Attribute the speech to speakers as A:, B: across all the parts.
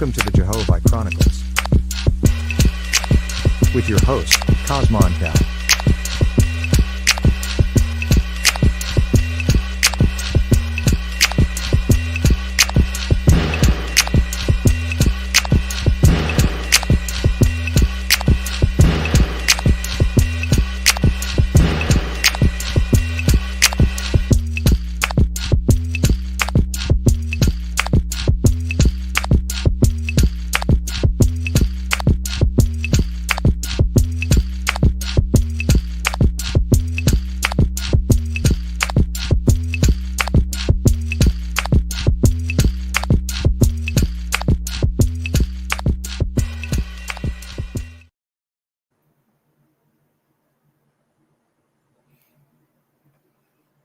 A: Welcome to the JEHOVIH Chronicles with your host, Cosmon Cal.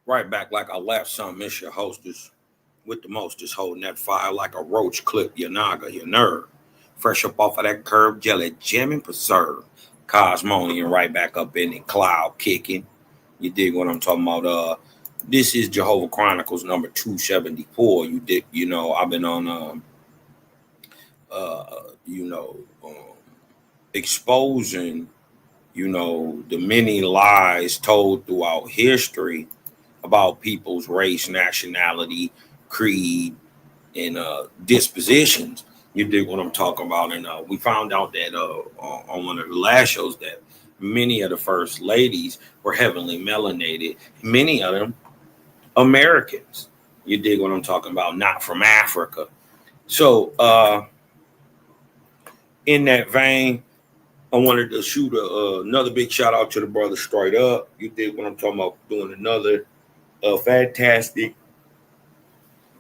B: Right back like I left some. It's your hostess with the mostest, holding that fire like a roach clip your naga, your nerve. Fresh up off of that curb, jelly, jam and preserve. Cosmonian right back up in the cloud kicking. You dig what I'm talking about? This is JEHOVIH Chronicles number 274. You dig, I've been on exposing, the many lies told throughout history about people's race, nationality, creed, and dispositions. You dig what I'm talking about? And we found out that on one of the last shows that many of the first ladies were heavily melanated, many of them Americans. You dig what I'm talking about? Not from Africa. So in that vein, I wanted to shoot another big shout out to the brother Straight Up. You dig what I'm talking about? Doing another fantastic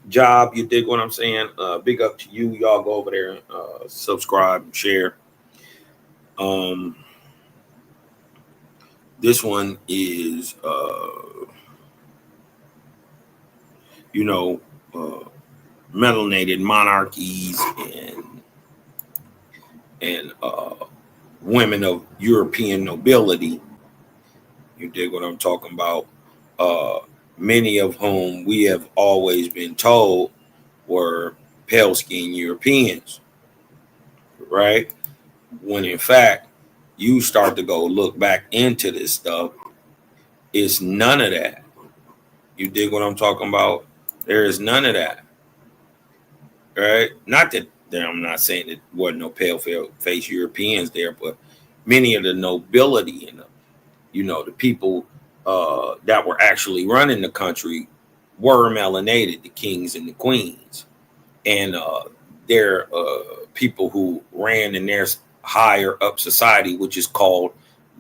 B: job. You dig what I'm saying? Big up to you. Y'all go over there and subscribe and share. This one is melanated monarchies and women of European nobility. You dig what I'm talking about? Many of whom we have always been told were pale-skinned Europeans, right? When in fact, you start to go look back into this stuff, it's none of that. You dig what I'm talking about? There is none of that, right? Not that I'm not saying that there wasn't no pale-faced Europeans there, but many of the nobility and the people that were actually running the country were melanated, the kings and the queens. And they're people who ran in their higher up society, which is called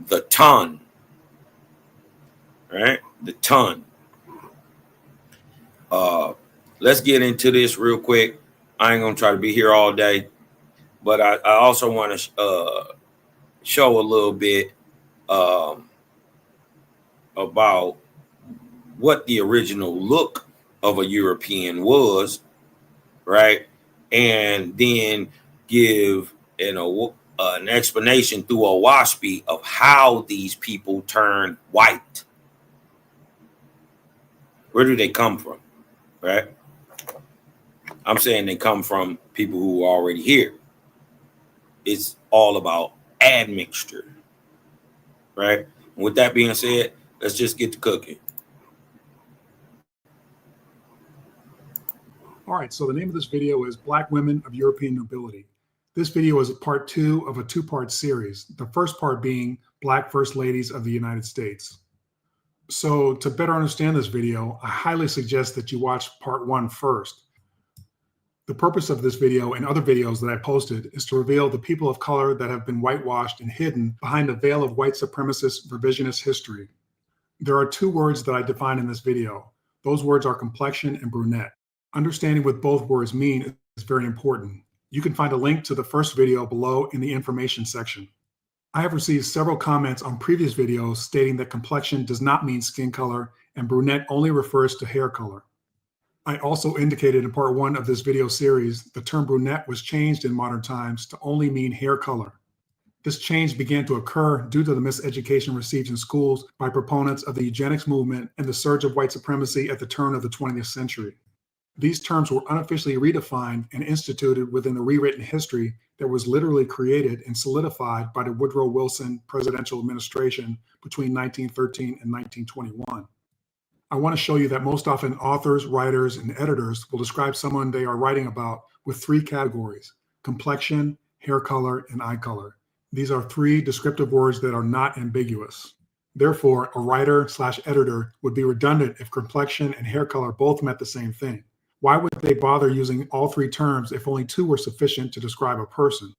B: the ton, right? The ton. Let's get into this real quick. I ain't going to try to be here all day, but I also want to show a little bit about what the original look of a European was, right? And then give an explanation through a WASP of how these people turn white. Where do they come from, right? I'm saying they come from people who are already here. It's all about admixture, right? And with that being said, let's just get to cooking.
C: All right, so the name of this video is Black Women of European Nobility. This video is a part 2 of a 2-part series, the first part being Black First Ladies of the United States. So to better understand this video, I highly suggest that you watch part 1 first. The purpose of this video and other videos that I posted is to reveal the people of color that have been whitewashed and hidden behind the veil of white supremacist revisionist history. There are 2 words that I define in this video. Those words are complexion and brunette. Understanding what both words mean is very important. You can find a link to the first video below in the information section. I have received several comments on previous videos stating that complexion does not mean skin color and brunette only refers to hair color. I also indicated in part 1 of this video series, the term brunette was changed in modern times to only mean hair color. This change began to occur due to the miseducation received in schools by proponents of the eugenics movement and the surge of white supremacy at the turn of the 20th century. These terms were unofficially redefined and instituted within the rewritten history that was literally created and solidified by the Woodrow Wilson presidential administration between 1913 and 1921. I want to show you that most often authors, writers, and editors will describe someone they are writing about with three categories: complexion, hair color, and eye color. These are three descriptive words that are not ambiguous. Therefore, a writer/editor would be redundant if complexion and hair color both meant the same thing. Why would they bother using all three terms if only two were sufficient to describe a person?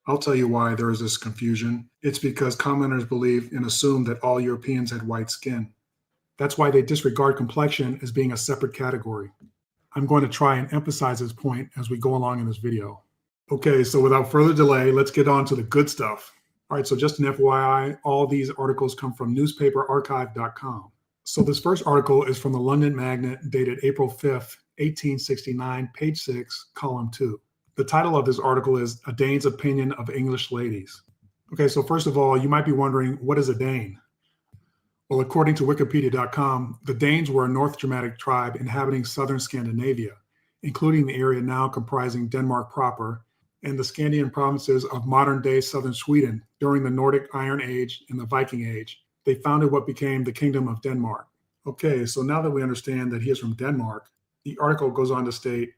C: I'll tell you why there is this confusion. It's because commenters believe and assume that all Europeans had white skin. That's why they disregard complexion as being a separate category. I'm going to try and emphasize this point as we go along in this video. Okay, so without further delay, let's get on to the good stuff. All right, so just an FYI, all these articles come from newspaperarchive.com. So this first article is from the London Magnet dated April 5th, 1869, page 6, column 2. The title of this article is A Dane's Opinion of English Ladies. Okay, so first of all, you might be wondering, what is a Dane? Well, according to wikipedia.com, the Danes were a North Germanic tribe inhabiting southern Scandinavia, including the area now comprising Denmark proper and the Scandinavian provinces of modern-day southern Sweden. During the Nordic Iron Age and the Viking Age, they founded what became the Kingdom of Denmark. Okay, so now that we understand that he is from Denmark, the article goes on to state,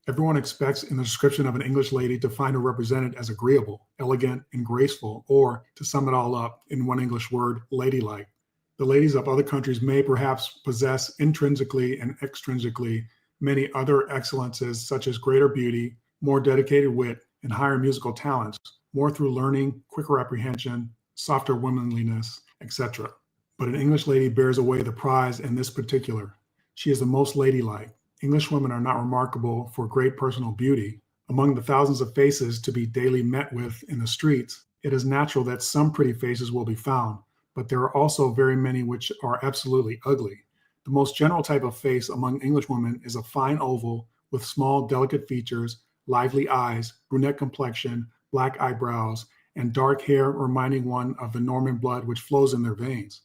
C: everyone expects in the description of an English lady to find her represented as agreeable, elegant, and graceful, or, to sum it all up in one English word, ladylike. The ladies of other countries may perhaps possess intrinsically and extrinsically many other excellences such as greater beauty, more dedicated wit, and higher musical talents, more through learning, quicker apprehension, softer womanliness, etc. But an English lady bears away the prize in this particular. She is the most ladylike. English women are not remarkable for great personal beauty. Among the thousands of faces to be daily met with in the streets, it is natural that some pretty faces will be found, but there are also very many which are absolutely ugly. The most general type of face among English women is a fine oval with small, delicate features, lively eyes, brunette complexion, black eyebrows, and dark hair reminding one of the Norman blood which flows in their veins.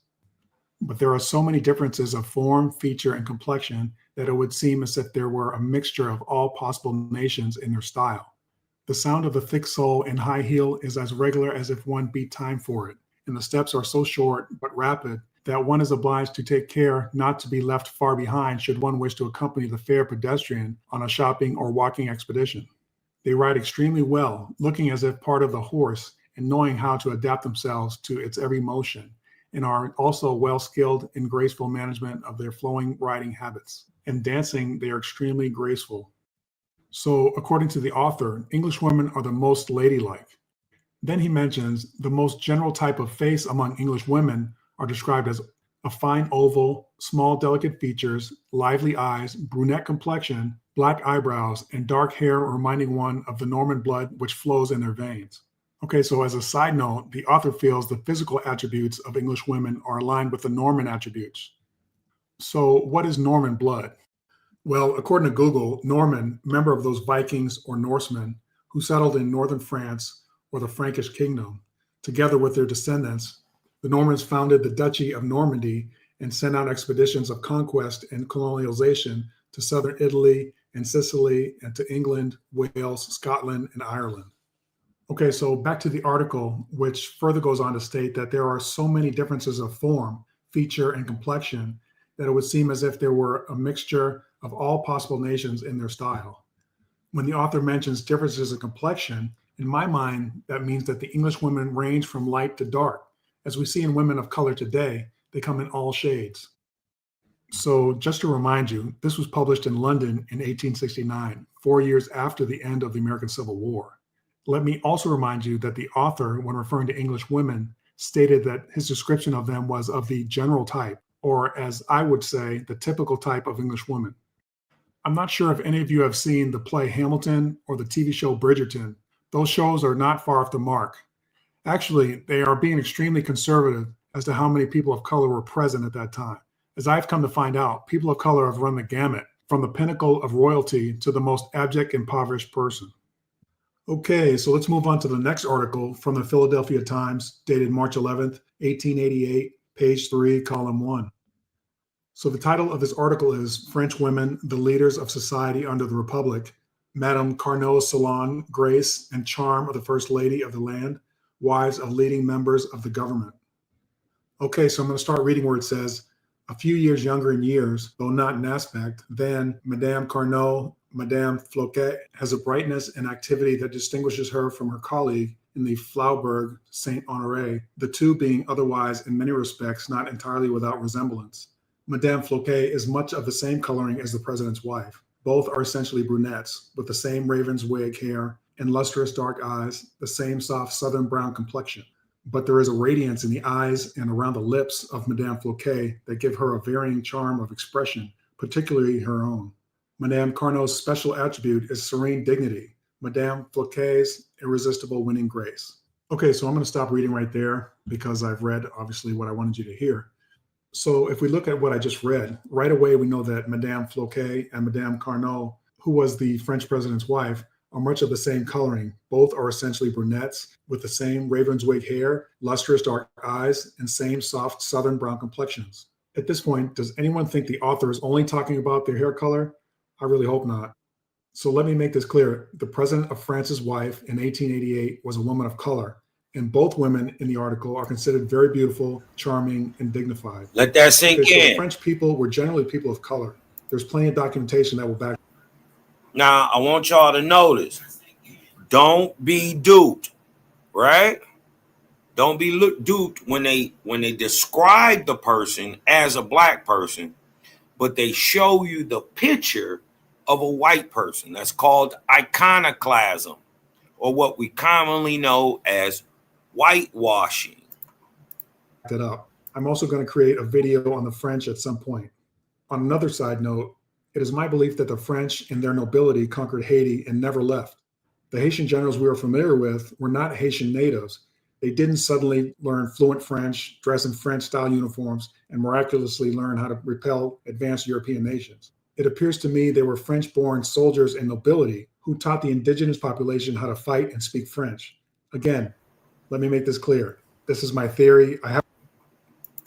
C: But there are so many differences of form, feature, and complexion that it would seem as if there were a mixture of all possible nations in their style. The sound of the thick sole and high heel is as regular as if one beat time for it, and the steps are so short but rapid that one is obliged to take care not to be left far behind should one wish to accompany the fair pedestrian on a shopping or walking expedition. They ride extremely well, looking as if part of the horse and knowing how to adapt themselves to its every motion, and are also well skilled in graceful management of their flowing riding habits. In dancing, they are extremely graceful. So, according to the author, English women are the most ladylike. Then he mentions the most general type of face among English women are described as a fine oval, small delicate features, lively eyes, brunette complexion, black eyebrows, and dark hair reminding one of the Norman blood which flows in their veins. Okay, so as a side note, the author feels the physical attributes of English women are aligned with the Norman attributes. So what is Norman blood? Well, according to Google, Norman, member of those Vikings or Norsemen who settled in northern France or the Frankish kingdom, together with their descendants, the Normans founded the Duchy of Normandy and sent out expeditions of conquest and colonialization to southern Italy and Sicily and to England, Wales, Scotland, and Ireland. Okay, so back to the article, which further goes on to state that there are so many differences of form, feature, and complexion that it would seem as if there were a mixture of all possible nations in their style. When the author mentions differences in complexion, in my mind, that means that the English women range from light to dark. As we see in women of color today, they come in all shades. So just to remind you, this was published in London in 1869, 4 years after the end of the American Civil War. Let me also remind you that the author, when referring to English women, stated that his description of them was of the general type, or as I would say, the typical type of English woman. I'm not sure if any of you have seen the play Hamilton or the TV show Bridgerton. Those shows are not far off the mark. Actually, they are being extremely conservative as to how many people of color were present at that time. As I've come to find out, people of color have run the gamut, from the pinnacle of royalty to the most abject, impoverished person. Okay, so let's move on to the next article from the Philadelphia Times, dated March 11th, 1888, page 3, column 1. So the title of this article is French Women, the Leaders of Society Under the Republic, Madame Carnot's Salon, Grace, and Charm of the First Lady of the Land, Wives of Leading Members of the Government. Okay, so I'm going to start reading where it says, a few years younger in years, though not in aspect, than Madame Carnot, Madame Floquet has a brightness and activity that distinguishes her from her colleague in the Faubourg Saint-Honoré, the two being otherwise in many respects not entirely without resemblance. Madame Floquet is much of the same coloring as the president's wife. Both are essentially brunettes, with the same raven's wig hair and lustrous dark eyes, the same soft southern brown complexion. But there is a radiance in the eyes and around the lips of Madame Floquet that give her a varying charm of expression, particularly her own. Madame Carnot's special attribute is serene dignity, Madame Floquet's irresistible winning grace. Okay, so I'm going to stop reading right there because I've read, obviously, what I wanted you to hear. So if we look at what I just read, right away we know that Madame Floquet and Madame Carnot, who was the French president's wife, are much of the same coloring. Both are essentially brunettes with the same ravenswig hair, lustrous dark eyes, and same soft southern brown complexions. At this point, does anyone think the author is only talking about their hair color? I really hope not. So let me make this clear. The president of France's wife in 1888 was a woman of color, and both women in the article are considered very beautiful, charming, and dignified.
B: Let that sink
C: Okay, so the
B: in.
C: French people were generally people of color. There's plenty of documentation that will back.
B: Now, I want y'all to notice, don't be duped, right? Don't be duped when they describe the person as a black person, but they show you the picture of a white person. That's called iconoclasm, or what we commonly know as whitewashing.
C: That up. I'm also going to create a video on the French at some point. On another side note, it is my belief that the French and their nobility conquered Haiti and never left. The Haitian generals we are familiar with were not Haitian natives. They didn't suddenly learn fluent French, dress in French-style uniforms, and miraculously learn how to repel advanced European nations. It appears to me they were French-born soldiers and nobility who taught the indigenous population how to fight and speak French. Again, let me make this clear. This is my theory.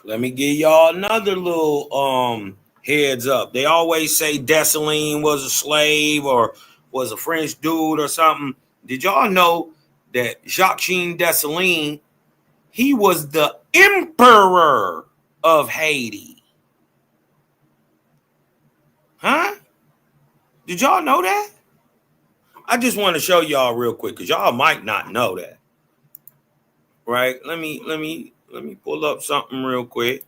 B: Let me give y'all another little heads up. They always say Dessalines was a slave or was a French dude or something. Did y'all know that Jacques Dessalines, he was the emperor of Haiti? Huh? Did y'all know that? I just want to show y'all real quick because y'all might not know that. Right? Let me pull up something real quick.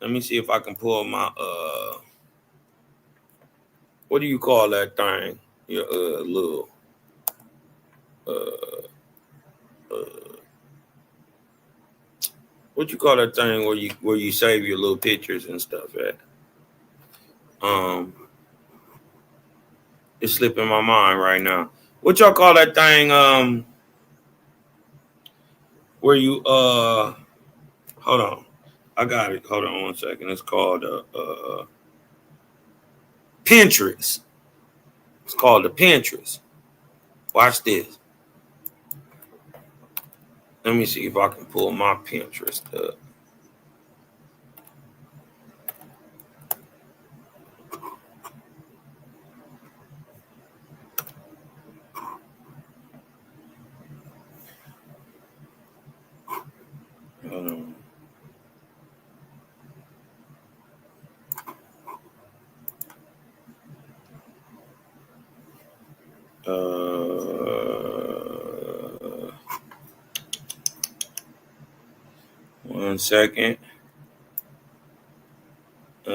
B: Let me see if I can pull my what do you call that thing? Your little what you call that thing where you save your little pictures and stuff at? It's slipping my mind right now. What y'all call that thing? Where you hold on. I got it. Hold on one second. It's called Pinterest. It's called the Pinterest. Watch this. Let me see if I can pull my Pinterest up. Hold on. One second. I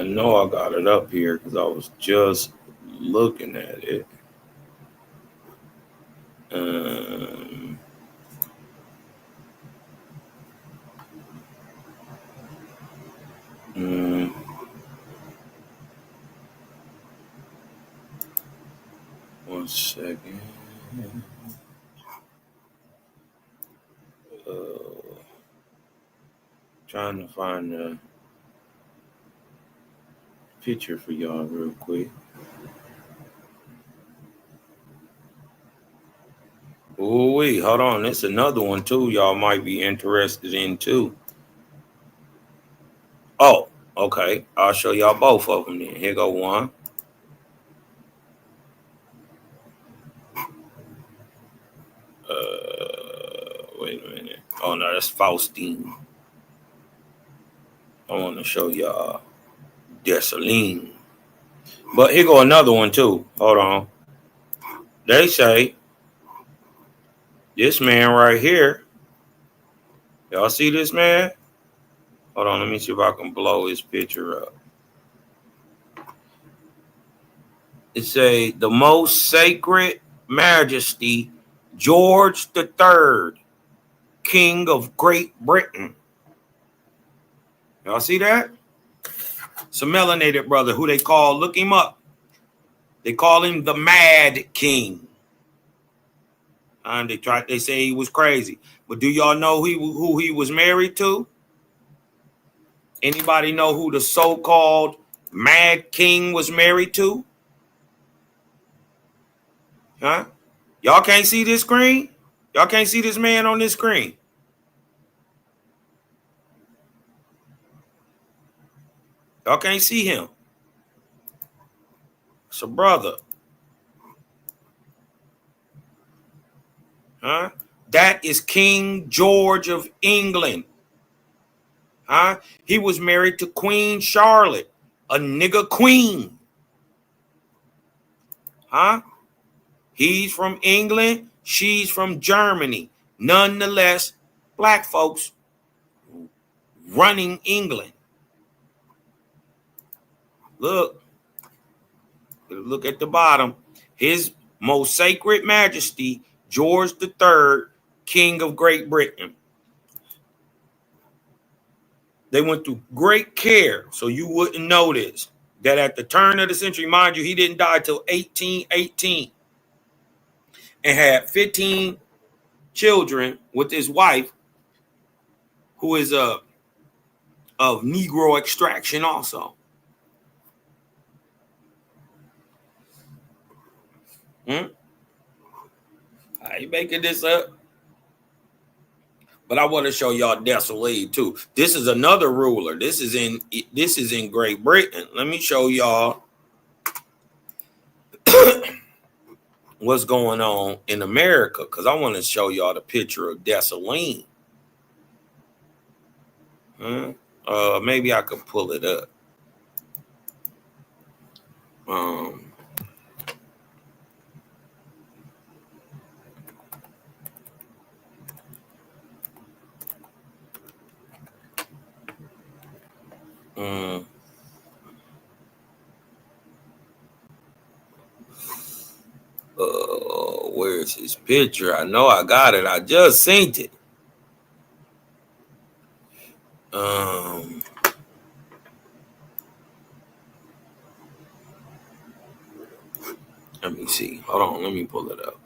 B: know I got it up here because I was just looking at it. One second. Trying to find a picture for y'all real quick. Ooh, hold on. There's another one too. Y'all might be interested in too. Oh, okay. I'll show y'all both of them then. Here go one. Wait a minute. Oh no, that's Faustine. I want to show y'all Dessalines. But here go another one too. Hold on. They say this man right here. Y'all see this man? Hold on, let me see if I can blow his picture up. It say the most sacred majesty, George III, King of Great Britain. Y'all see that? It's a melanated brother who they call, look him up. They call him the Mad King. And they say he was crazy. But do y'all know who he was married to? Anybody know who the so-called Mad King was married to? Huh? Y'all can't see this screen? Y'all can't see this man on this screen? Y'all can't see him. It's a brother. Huh? That is King George of England. Huh? He was married to Queen Charlotte, a nigga queen. Huh? He's from England. She's from Germany. Nonetheless, black folks running England. Look at the bottom. His most sacred majesty, George III, King of Great Britain. They went through great care, so you wouldn't notice that at the turn of the century, mind you, he didn't die till 1818 and had 15 children with his wife, who is of Negro extraction also. I ain't making this up. But I want to show y'all Dessalines too. This is another ruler. This is in Great Britain. Let me show y'all what's going on in America, because I want to show y'all the picture of Dessalines. Maybe I could pull it up. Where's his picture? I know I got it. I just seen it. Let me see. Hold on. Let me pull it up.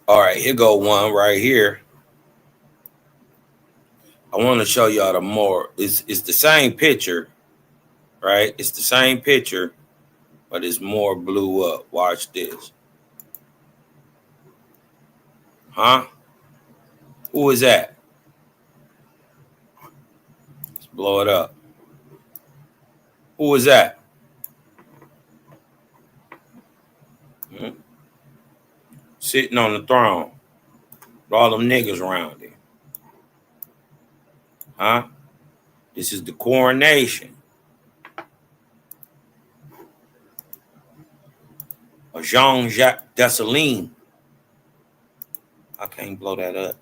B: All right, here go one right here. I want to show y'all the more. It's the same picture, right? It's the same picture, but it's more blew up. Watch this. Huh? Who is that? Let's blow it up. Who is that? Sitting on the throne with all them niggas around him. Huh? This is the coronation of Jean-Jacques Dessalines. I can't blow that up.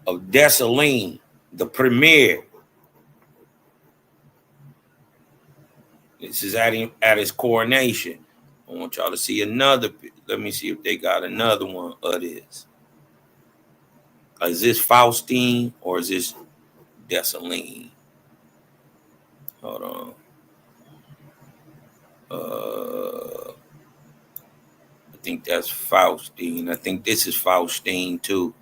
B: Of Dessalines, the premier. This is at his coronation I want y'all to see another. Let me see if they got another one of this. Is this Faustine or is this Dessalines? Hold on. I think that's Faustine. I think this is Faustine too.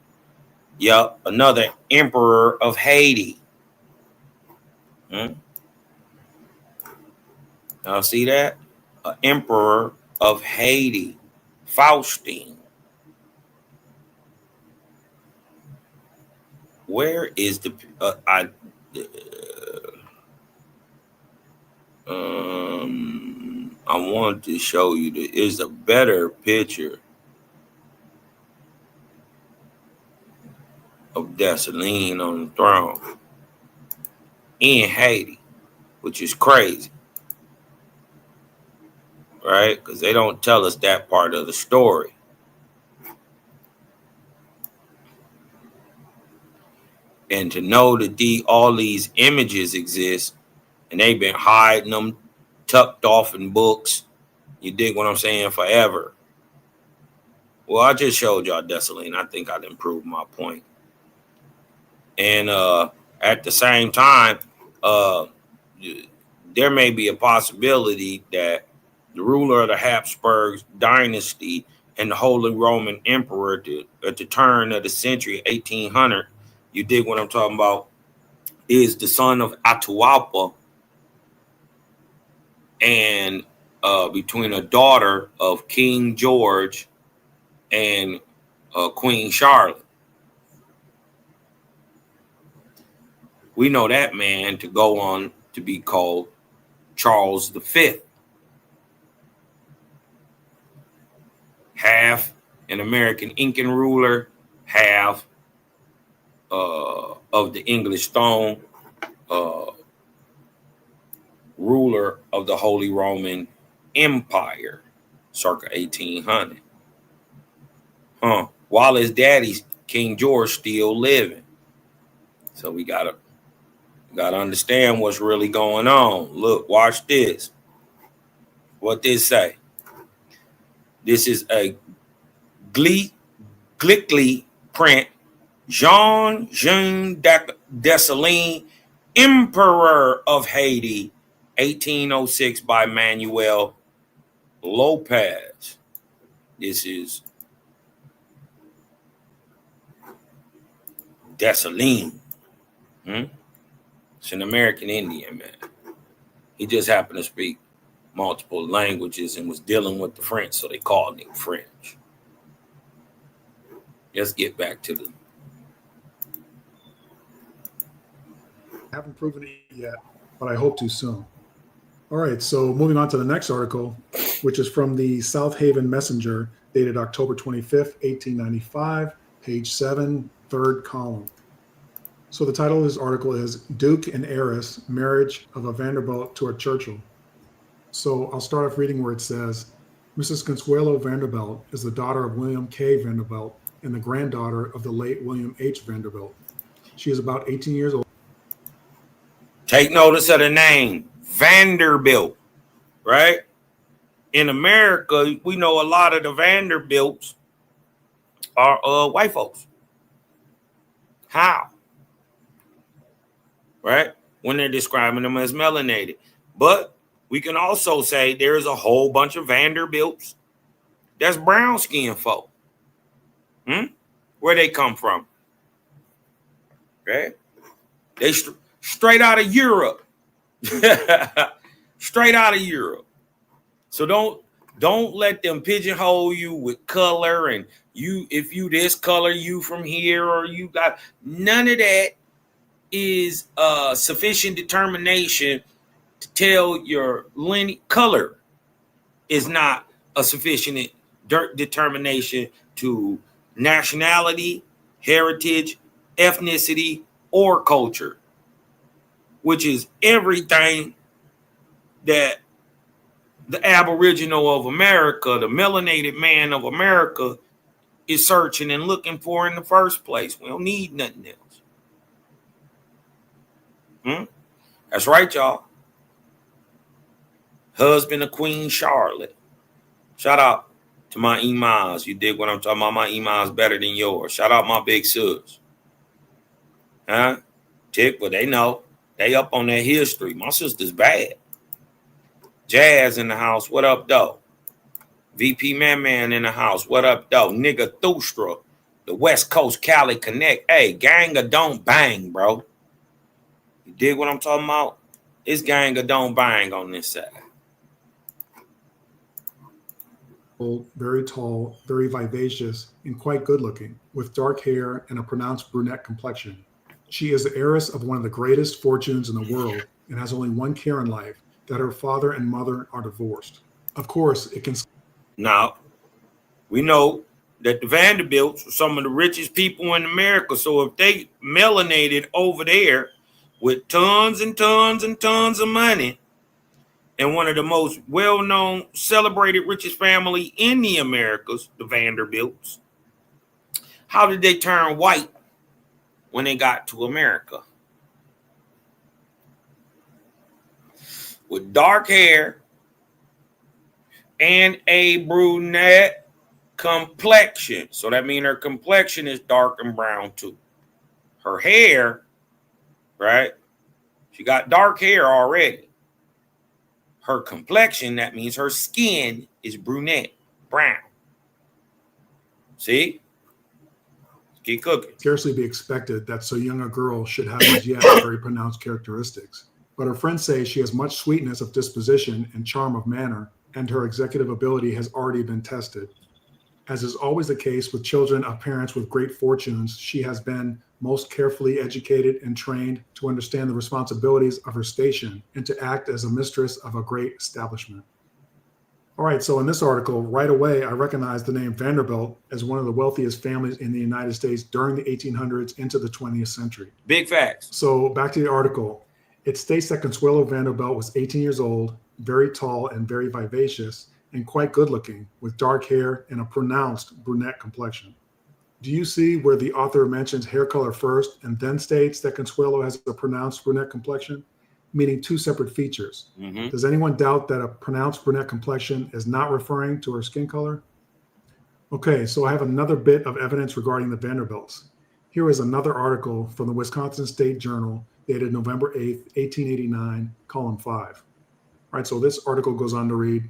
B: Yup, another emperor of Haiti. Y'all see that? An emperor of Haiti, Faustine. Where is the I want to show you is a better picture of Dessalines on the throne in Haiti, which is crazy, right? Because they don't tell us that part of the story. And to know that all these images exist and they've been hiding them, tucked off in books, you dig what I'm saying, forever. Well, I just showed y'all Dessalines. I think I'd improve my point. And at the same time, there may be a possibility that the ruler of the Habsburg dynasty and the Holy Roman Emperor at the turn of the century, 1800, you dig what I'm talking about, is the son of Atahualpa and between a daughter of King George and Queen Charlotte. We know that man to go on to be called Charles V. Half an American Incan ruler, half of the English throne, ruler of the Holy Roman Empire, circa 1800. While his daddy's King George still living. So we gotta understand what's really going on. Look, watch this. What this say? This is a Glickly print. Jean Dessalines, Emperor of Haiti, 1806 by Manuel Lopez. This is Dessalines. It's an American Indian, man. He just happened to speak multiple languages and was dealing with the French, so they called him French. Let's get back to the...
C: I haven't proven it yet, but I hope to soon. All right, so moving on to the next article, which is from the South Haven Messenger, dated October 25th, 1895, page 7, third column. So the title of this article is Duke and Heiress, Marriage of a Vanderbilt to a Churchill. So I'll start off reading where it says, Mrs. Consuelo Vanderbilt is the daughter of William K. Vanderbilt and the granddaughter of the late William H. Vanderbilt. She is about 18 years old.
B: Take notice of the name, Vanderbilt, right? In America, we know a lot of the Vanderbilts are white folks. How? Right? When they're describing them as melanated. But we can also say there's a whole bunch of Vanderbilts that's brown skinned folk. Where they come from? Right? They straight out of Europe. Straight out of Europe. So don't let them pigeonhole you with color and if you this color, you from here, or you got none of that is sufficient determination to tell your lineage. Color is not a sufficient determination to nationality, heritage, ethnicity, or culture, which is everything that the Aboriginal of America, the melanated man of America, is searching and looking for in the first place. We don't need nothing else. That's right, y'all. Husband of Queen Charlotte. Shout out to my emails. You dig what I'm talking about? My emails better than yours. Shout out my big sis. Huh? Tick, but they know. They up on that history. My sister's bad. Jazz in the house. What up, though? VP Man in the house. What up, though? Nigga Thustra. The West Coast Cali Connect. Hey, gang of don't bang, bro. You dig what I'm talking about? It's gang of don't bang on this side.
C: Very tall, very vivacious, and quite good looking, with dark hair and a pronounced brunette complexion. She is the heiress of one of the greatest fortunes in the world and has only one care in life, that her father and mother are divorced. Of course, it can...
B: Now, we know that the Vanderbilts are some of the richest people in America, so if they melanated over there with tons and tons and tons of money, and one of the most well-known, celebrated, richest family in the Americas, the Vanderbilts, how did they turn white when they got to America? With dark hair and a brunette complexion. So that means her complexion is dark and brown too. Her hair, right? She got dark hair already. Her complexion, that means her skin is brunette, brown. See? Keep cooking.
C: Scarcely be expected that so young a girl should have as yet very pronounced characteristics. But her friends say she has much sweetness of disposition and charm of manner, and her executive ability has already been tested. As is always the case with children of parents with great fortunes, she has been most carefully educated and trained to understand the responsibilities of her station and to act as a mistress of a great establishment. All right, so in this article, right away, I recognize the name Vanderbilt as one of the wealthiest families in the United States during the 1800s into the 20th century.
B: Big facts.
C: So back to the article. It states that Consuelo Vanderbilt was 18 years old, very tall and very vivacious, and quite good looking, with dark hair and a pronounced brunette complexion. Do you see where the author mentions hair color first and then states that Consuelo has a pronounced brunette complexion, meaning two separate features?
B: Mm-hmm.
C: Does anyone doubt that a pronounced brunette complexion is not referring to her skin color? Okay, so I have another bit of evidence regarding the Vanderbilts. Here is another article from the Wisconsin State Journal dated November 8th, 1889, column 5. All right, so this article goes on to read,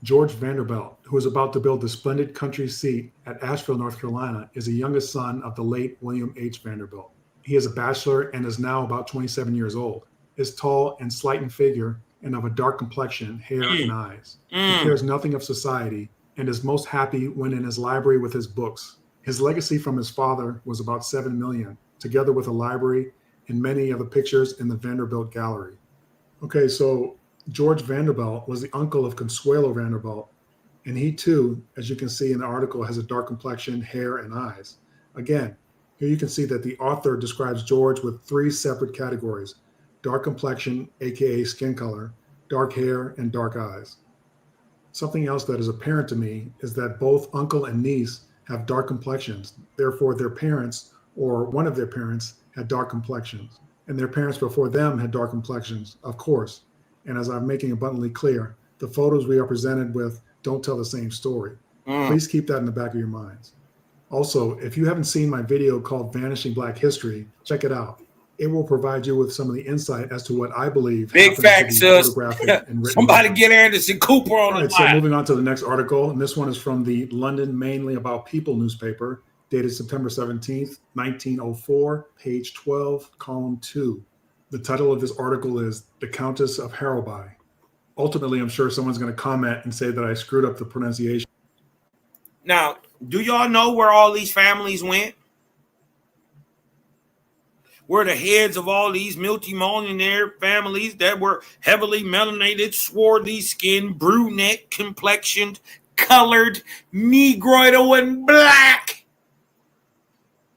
C: George Vanderbilt, who is about to build the splendid country seat at Asheville, North Carolina, is the youngest son of the late William H. Vanderbilt. He is a bachelor and is now about 27 years old, is tall and slight in figure and of a dark complexion, hair, and eyes. He cares nothing of society and is most happy when in his library with his books. His legacy from his father was about $7 million, together with a library and many of the pictures in the Vanderbilt Gallery. Okay, so George Vanderbilt was the uncle of Consuelo Vanderbilt, and he too, as you can see in the article, has a dark complexion, hair, and eyes. Again, here you can see that the author describes George with three separate categories: dark complexion, aka skin color, dark hair, and dark eyes. Something else that is apparent to me is that both uncle and niece have dark complexions. Therefore, their parents, or one of their parents, had dark complexions. And their parents before them had dark complexions, of course. And as I'm making abundantly clear, the photos we are presented with don't tell the same story. Please keep that in the back of your minds. Also, if you haven't seen my video called Vanishing Black History, check it out. It will provide you with some of the insight as to what I believe.
B: Big facts, sis. Somebody
C: history.
B: get Anderson Cooper on the line.
C: So moving on to the next article, and this one is from the London Mainly About People newspaper, dated September 17th, 1904, page 12, column 2. The title of this article is The Countess of Harrowby. Ultimately, I'm sure someone's going to comment and say that I screwed up the pronunciation.
B: Now, do y'all know where all these families went? Where the heads of all these multi-millionaire families that were heavily melanated, swarthy skinned, brunette complexioned, colored, negroid, and black.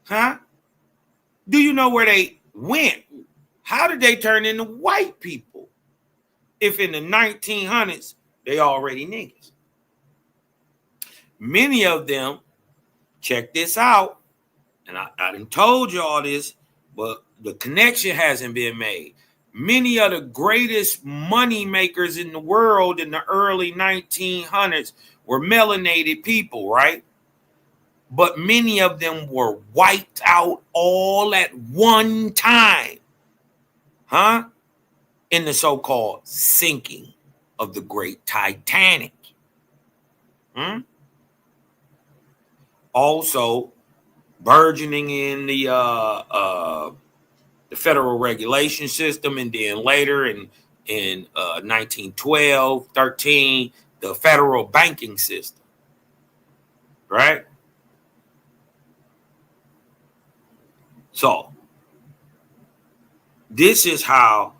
B: Huh? Do you know where they went? How did they turn into white people if in the 1900s they already niggas? Many of them, check this out, and I done told you all this, but the connection hasn't been made. Many of the greatest money makers in the world in the early 1900s were melanated people, right? But many of them were wiped out all at one time, huh? In the so-called sinking of the great Titanic. Also, burgeoning in the federal regulation system, and then later in 1912, 13, the federal banking system, right? So this is how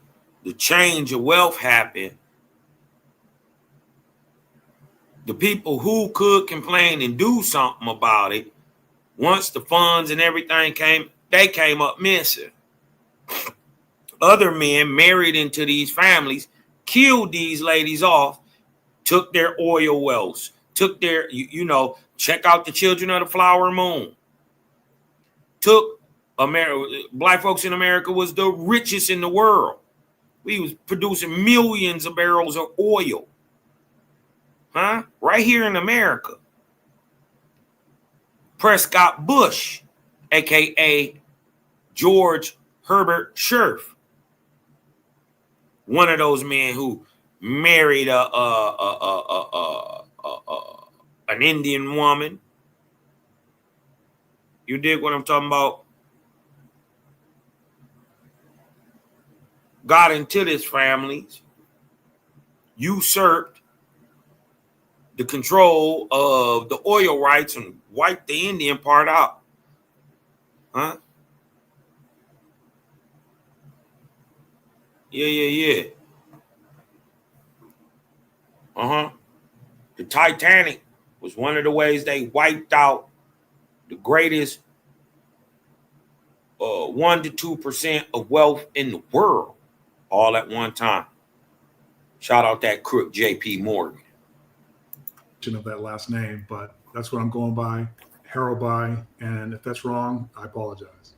B: the change of wealth happened. The people who could complain and do something about it, once the funds and everything came, they came up missing. Other men married into these families, killed these ladies off, took their oil wells, took their, check out the Children of the Flower Moon. Took black folks in America was the richest in the world. We was producing millions of barrels of oil, huh? Right here in America. Prescott Bush, aka George Herbert Scherf, one of those men who married an Indian woman. You dig what I'm talking about? Got into this families, usurped the control of the oil rights and wiped the Indian part out. Huh? Yeah. The Titanic was one of the ways they wiped out the greatest 1 to 2% of wealth in the world all at one time. Shout out that crook J.P. Morgan.
C: Of that last name, but that's what I'm going by, Harold by, and if that's wrong, I apologize.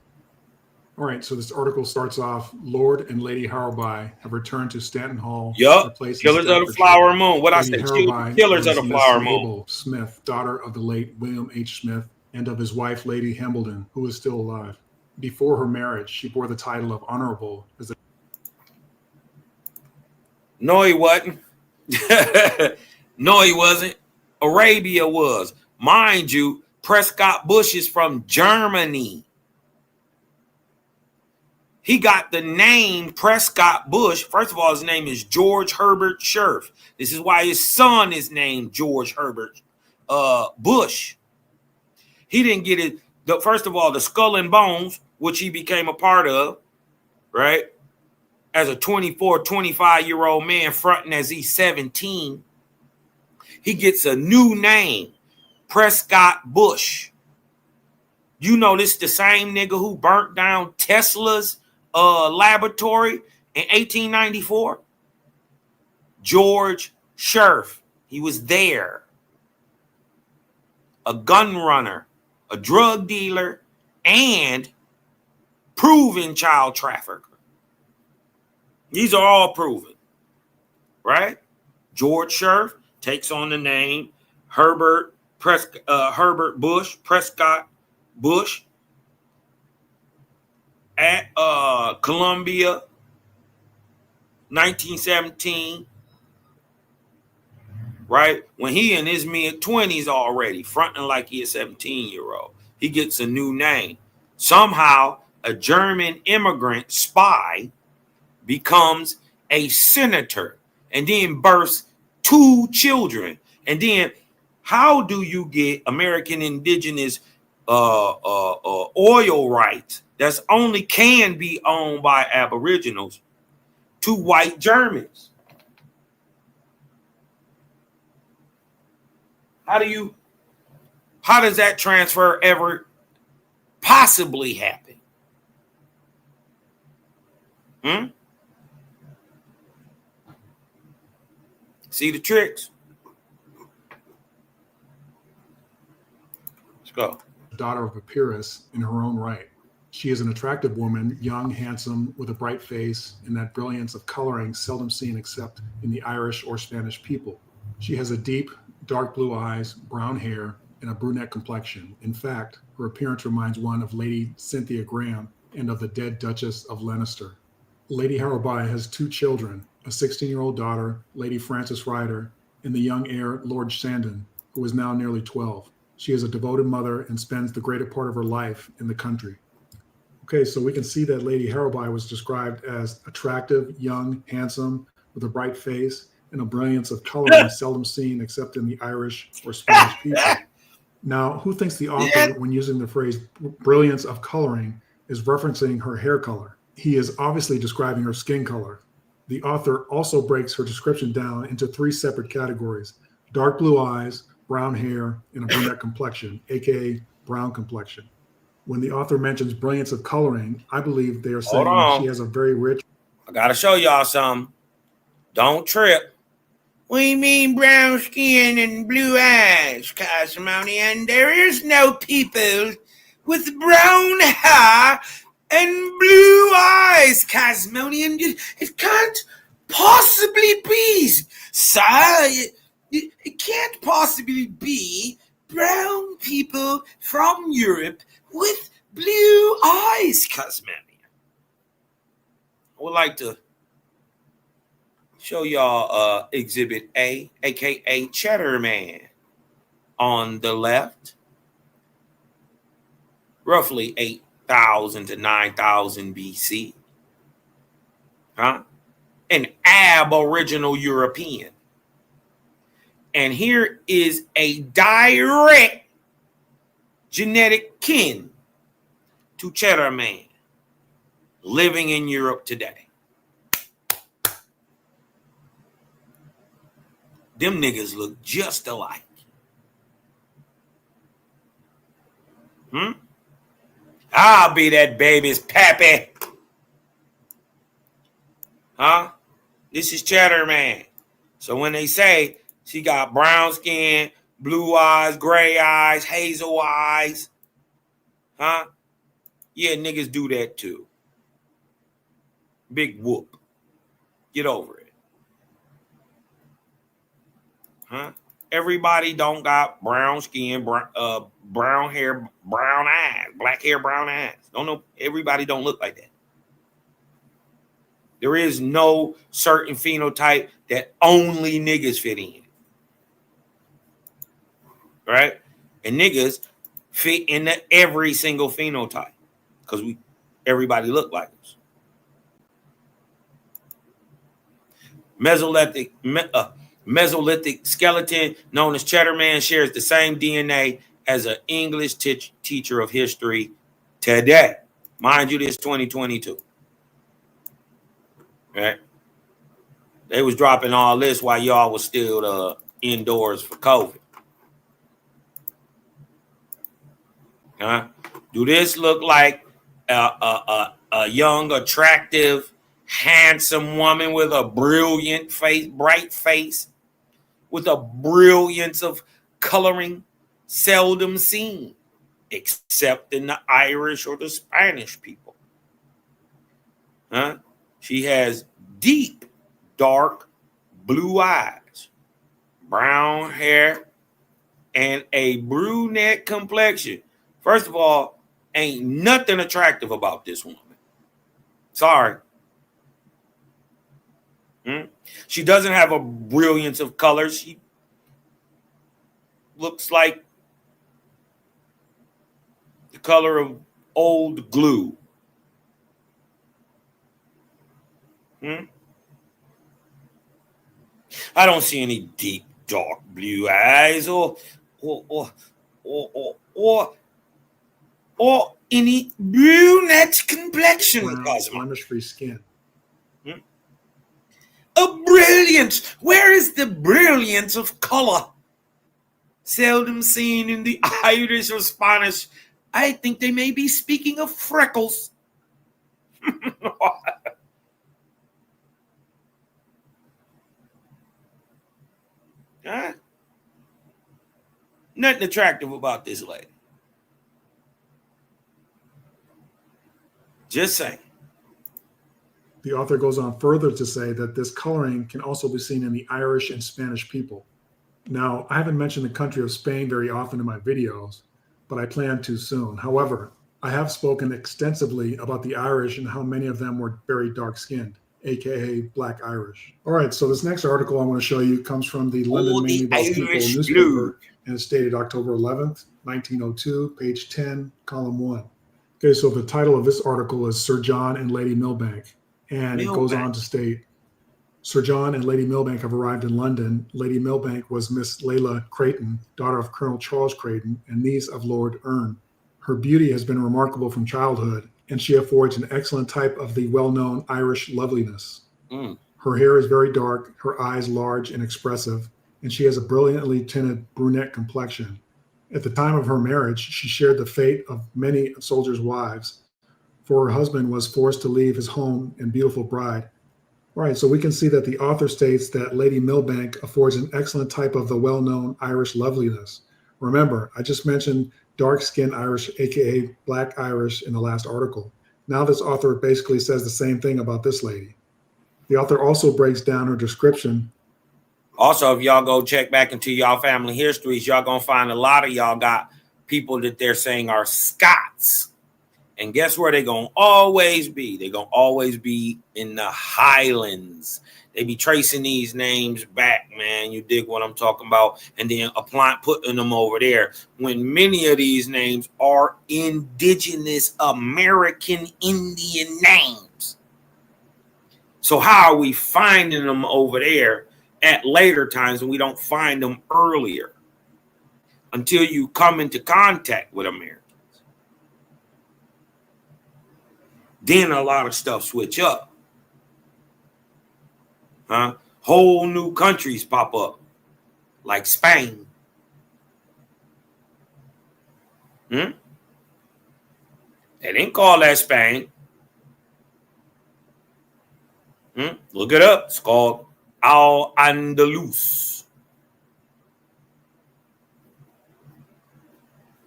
C: All right, so this article starts off, Lord and Lady Harrowby have returned to Stanton Hall.
B: Yup, Killers of the Flower Moon. What
C: Lady
B: I said,
C: Harrowby
B: Killers of the Flower Moon.
C: Abel Smith, daughter of the late William H. Smith and of his wife, Lady Hambledon, who is still alive. Before her marriage, she bore the title of Honorable.
B: No, he wasn't. No, he wasn't. Arabia was. Mind you, Prescott Bush is from Germany. He got the name Prescott Bush. First of all, his name is George Herbert Scherf. This is why his son is named George Herbert Bush. He didn't get it. First of all, the Skull and Bones, which he became a part of, right? As a 24, 25-year-old man fronting as he's 17. He gets a new name, Prescott Bush. You know, this is the same nigga who burnt down Tesla's laboratory in 1894. George Scherf. He was there. A gun runner, a drug dealer, and proven child trafficker. These are all proven, right? George Scherf takes on the name Herbert Bush, Prescott Bush, at Columbia, 1917, right? When he in his mid-20s already, fronting like he a 17-year-old. He gets a new name. Somehow, a German immigrant spy becomes a senator and then births 2 children. And then how do you get American indigenous oil rights that's only can be owned by Aboriginals to white Germans? How does that transfer ever possibly happen? See the tricks? Let's go.
C: Daughter of a peeress in her own right. She is an attractive woman, young, handsome, with a bright face and that brilliance of coloring seldom seen except in the Irish or Spanish people. She has a deep, dark blue eyes, brown hair, and a brunette complexion. In fact, her appearance reminds one of Lady Cynthia Graham and of the dead Duchess of Lancaster. Lady Harrowby has two children, a 16-year-old daughter, Lady Frances Ryder, and the young heir, Lord Shandon, who is now nearly 12. She is a devoted mother and spends the greater part of her life in the country. Okay, so we can see that Lady Harrowby was described as attractive, young, handsome, with a bright face and a brilliance of coloring seldom seen except in the Irish or Spanish people. Now, who thinks the author, when using the phrase brilliance of coloring, is referencing her hair color? He is obviously describing her skin color. The author also breaks her description down into three separate categories: dark blue eyes, brown hair, and a brunette complexion, aka brown complexion. When the author mentions brilliance of coloring, I believe they are saying that she has a very rich.
B: I gotta show y'all something. Don't trip. We mean brown skin and blue eyes, Cosmonian. There is no people with brown hair and blue eyes, Cosmonian. It can't possibly be, sir. It can't possibly be brown people from Europe with blue eyes, Cosmonian. I would like to show y'all Exhibit A, aka Cheddar Man, on the left, roughly 8,000 to 9,000 BC. Huh? An Aboriginal European. And here is a direct genetic kin to Cheddar Man living in Europe today. Them niggas look just alike. I'll be that baby's pappy. Huh? This is Cheddar Man. So when they say she got brown skin, blue eyes, gray eyes, hazel eyes, huh? Yeah, niggas do that too. Big whoop. Get over it. Huh? Everybody don't got brown skin, brown hair, brown eyes, black hair, brown eyes. Don't know. Everybody don't look like that. There is no certain phenotype that only niggas fit in. Right? And niggas fit into every single phenotype because everybody look like us. Mesolithic skeleton known as Cheddar Man shares the same DNA as an English teacher of history today. Mind you, this 2022. Right? They was dropping all this while y'all was still indoors for COVID. Huh? Do this look like a young, attractive, handsome woman with a brilliant face, bright face, with a brilliance of coloring seldom seen, except in the Irish or the Spanish people? Huh? She has deep, dark blue eyes, brown hair, and a brunette complexion. First of all, ain't nothing attractive about this woman. Sorry. She doesn't have a brilliance of color. She looks like the color of old glue. I don't see any deep, dark blue eyes or any brunette complexion.
C: Blemish-free skin.
B: A brilliance. Where is the brilliance of color? Seldom seen in the Irish or Spanish. I think they may be speaking of freckles. Huh? Nothing attractive about this lady. Just saying.
C: The author goes on further to say that this coloring can also be seen in the Irish and Spanish people. Now, I haven't mentioned the country of Spain very often in my videos, but I plan to soon. However, I have spoken extensively about the Irish and how many of them were very dark-skinned, aka Black Irish. All right, so this next article I want to show you comes from the London Mainly About People newspaper, and it's dated October 11th, 1902, page 10, column 1. Okay, so the title of this article is Sir John and Lady Millbank, and it goes on to state, Sir John and Lady Millbank have arrived in London. Lady Millbank was Miss Layla Creighton, daughter of Colonel Charles Creighton and niece of Lord Erne. Her beauty has been remarkable from childhood, and she affords an excellent type of the well-known Irish loveliness. Her hair is very dark, her eyes large and expressive, and she has a brilliantly tinted brunette complexion. At the time of her marriage, she shared the fate of many soldiers' wives, for her husband was forced to leave his home and beautiful bride. All right, so we can see that the author states that Lady Millbank affords an excellent type of the well-known Irish loveliness. Remember, I just mentioned dark-skinned Irish, aka Black Irish, in the last article. Now this author basically says the same thing about this lady. The author also breaks down her description.
B: Also, if y'all go check back into y'all family histories, y'all gonna find a lot of y'all got people that they're saying are Scots. And guess where they're going to always be? They're going to always be in the Highlands. They be tracing these names back, man. You dig what I'm talking about? And then putting them over there. When many of these names are indigenous American Indian names. So how are we finding them over there at later times when we don't find them earlier? Until you come into contact with America. Then a lot of stuff switch up. Whole new countries pop up. Like Spain. They didn't call that Spain. Look it up. It's called Al-Andalus.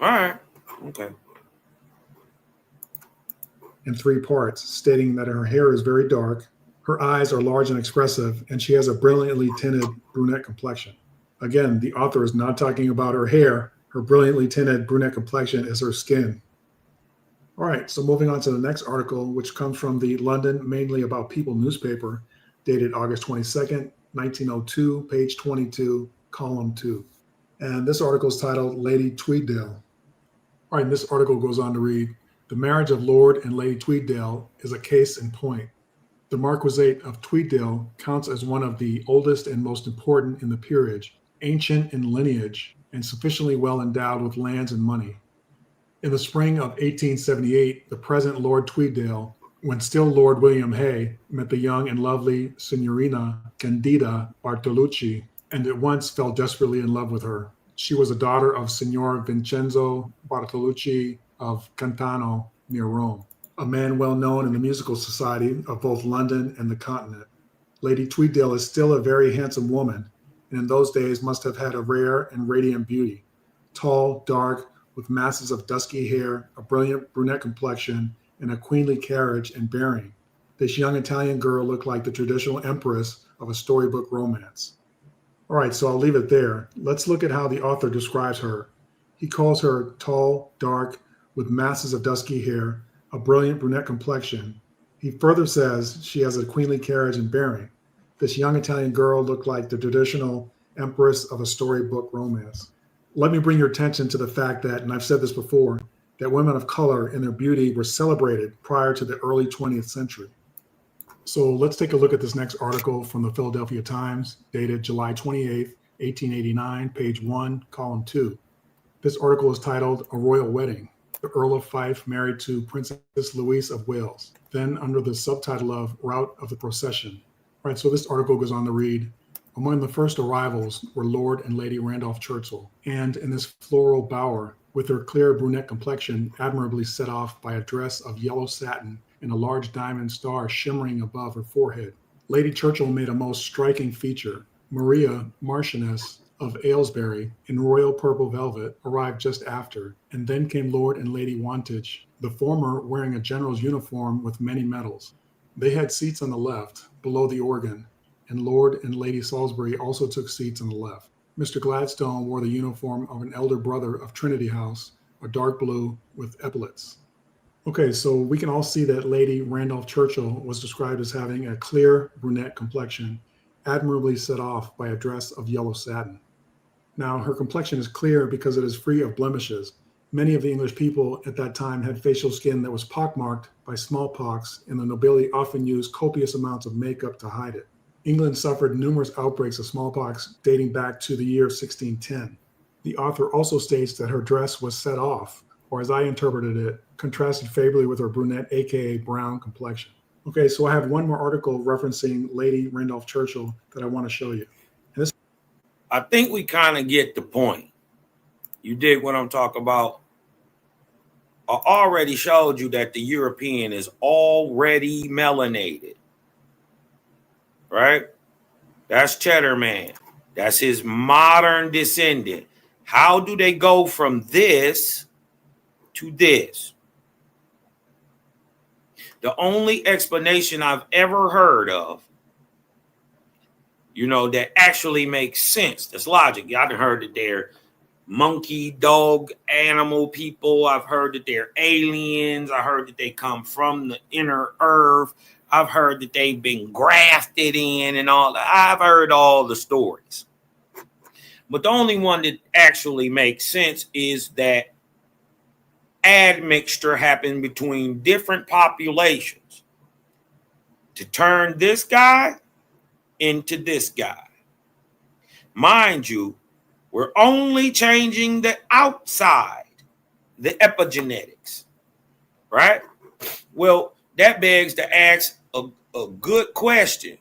B: All right. Okay.
C: In 3 parts, stating that her hair is very dark, her eyes are large and expressive, and she has a brilliantly tinted brunette complexion. Again, the author is not talking about her hair. Her brilliantly tinted brunette complexion is her skin. All right, so moving on to the next article, which comes from the London Mainly About People newspaper, dated August 22nd, 1902, page 22, column 2. And this article is titled Lady Tweeddale. All right, and this article goes on to read, the marriage of Lord and Lady Tweeddale is a case in point. The Marquisate of Tweeddale counts as one of the oldest and most important in the peerage, ancient in lineage, and sufficiently well endowed with lands and money. In the spring of 1878, the present Lord Tweeddale, when still Lord William Hay, met the young and lovely Signorina Candida Bartolucci, and at once fell desperately in love with her. She was a daughter of Signor Vincenzo Bartolucci of Cantano near Rome, a man well known in the musical society of both London and the continent. Lady Tweeddale is still a very handsome woman, and in those days must have had a rare and radiant beauty. Tall, dark, with masses of dusky hair, a brilliant brunette complexion, and a queenly carriage and bearing. This young Italian girl looked like the traditional empress of a storybook romance. All right, so I'll leave it there. Let's look at how the author describes her. He calls her tall, dark, with masses of dusky hair, a brilliant brunette complexion. He further says she has a queenly carriage and bearing. This young Italian girl looked like the traditional empress of a storybook romance. Let me bring your attention to the fact that, and I've said this before, that women of color and their beauty were celebrated prior to the early 20th century. So let's take a look at this next article from the Philadelphia Times, dated July 28th, 1889, page 1, column 2. This article is titled A Royal Wedding. The Earl of Fife married to Princess Louise of Wales, then under the subtitle of Route of the Procession. All right, so this article goes on to read, among the first arrivals were Lord and Lady Randolph Churchill, and in this floral bower, with her clear brunette complexion admirably set off by a dress of yellow satin and a large diamond star shimmering above her forehead, Lady Churchill made a most striking feature. Maria, Marchioness of Aylesbury in royal purple velvet arrived just after, and then came Lord and Lady Wantage, the former wearing a general's uniform with many medals. They had seats on the left, below the organ, and Lord and Lady Salisbury also took seats on the left. Mr. Gladstone wore the uniform of an elder brother of Trinity House, a dark blue with epaulets. Okay, so we can all see that Lady Randolph Churchill was described as having a clear brunette complexion, admirably set off by a dress of yellow satin. Now, her complexion is clear because it is free of blemishes. Many of the English people at that time had facial skin that was pockmarked by smallpox, and the nobility often used copious amounts of makeup to hide it. England suffered numerous outbreaks of smallpox dating back to the year 1610. The author also states that her dress was set off, or as I interpreted it, contrasted favorably with her brunette, aka brown complexion. Okay, so I have one more article referencing Lady Randolph Churchill that I want to show you.
B: I think we kind of get the point. You dig what I'm talking about? I already showed you that the European is already melanated, right? That's Cheddar Man. That's his modern descendant. How do they go from this to this? The only explanation I've ever heard of, that actually makes sense. That's logic. I've heard that they're monkey, dog, animal people. I've heard that they're aliens. I heard that they come from the inner earth. I've heard that they've been grafted in and all that. I've heard all the stories. But the only one that actually makes sense is that admixture happened between different populations to turn this guy into this guy. Mind you, we're only changing the outside, the epigenetics, right? Well, that begs to ask a good question.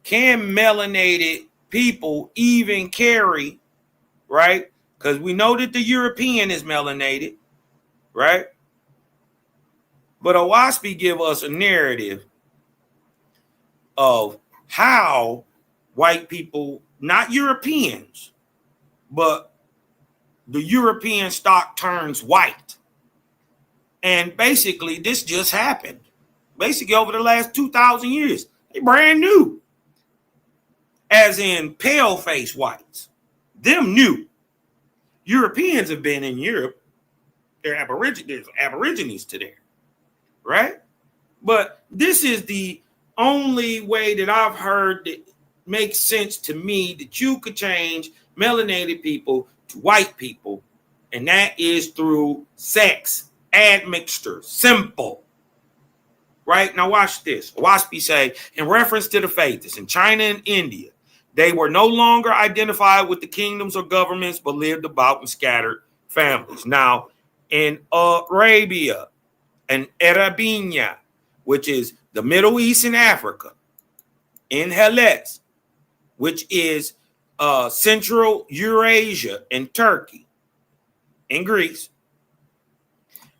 B: Can melanated people even carry, right? Because we know that the European is melanated, right? But Owaspy give us a narrative of how white people, not Europeans, but the European stock turns white. And basically, this just happened. Basically, over the last 2,000 years, they brand new. As in pale-face whites. Them new. Europeans have been in Europe. There's aborigines to there, right? But this is the only way that I've heard that makes sense to me that you could change melanated people to white people, and that is through sex admixture. Simple. Right? Now watch this. Owaspy say, in reference to the faithists in China and India, they were no longer identified with the kingdoms or governments, but lived about in scattered families. Now, in Arabia and Arabia, which is the Middle East and Africa, in Hellas, which is Central Eurasia and Turkey, in Greece,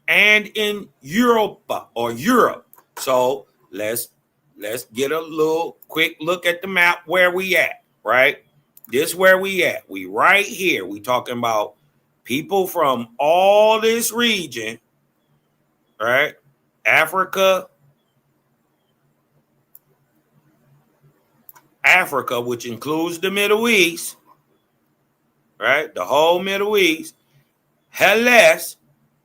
B: and in Europa or Europe. So let's get a little quick look at the map where we at, right? This where we at. We right here. We talking about people from all this region, right? Africa, which includes the Middle East, right? The whole Middle East. Hellas,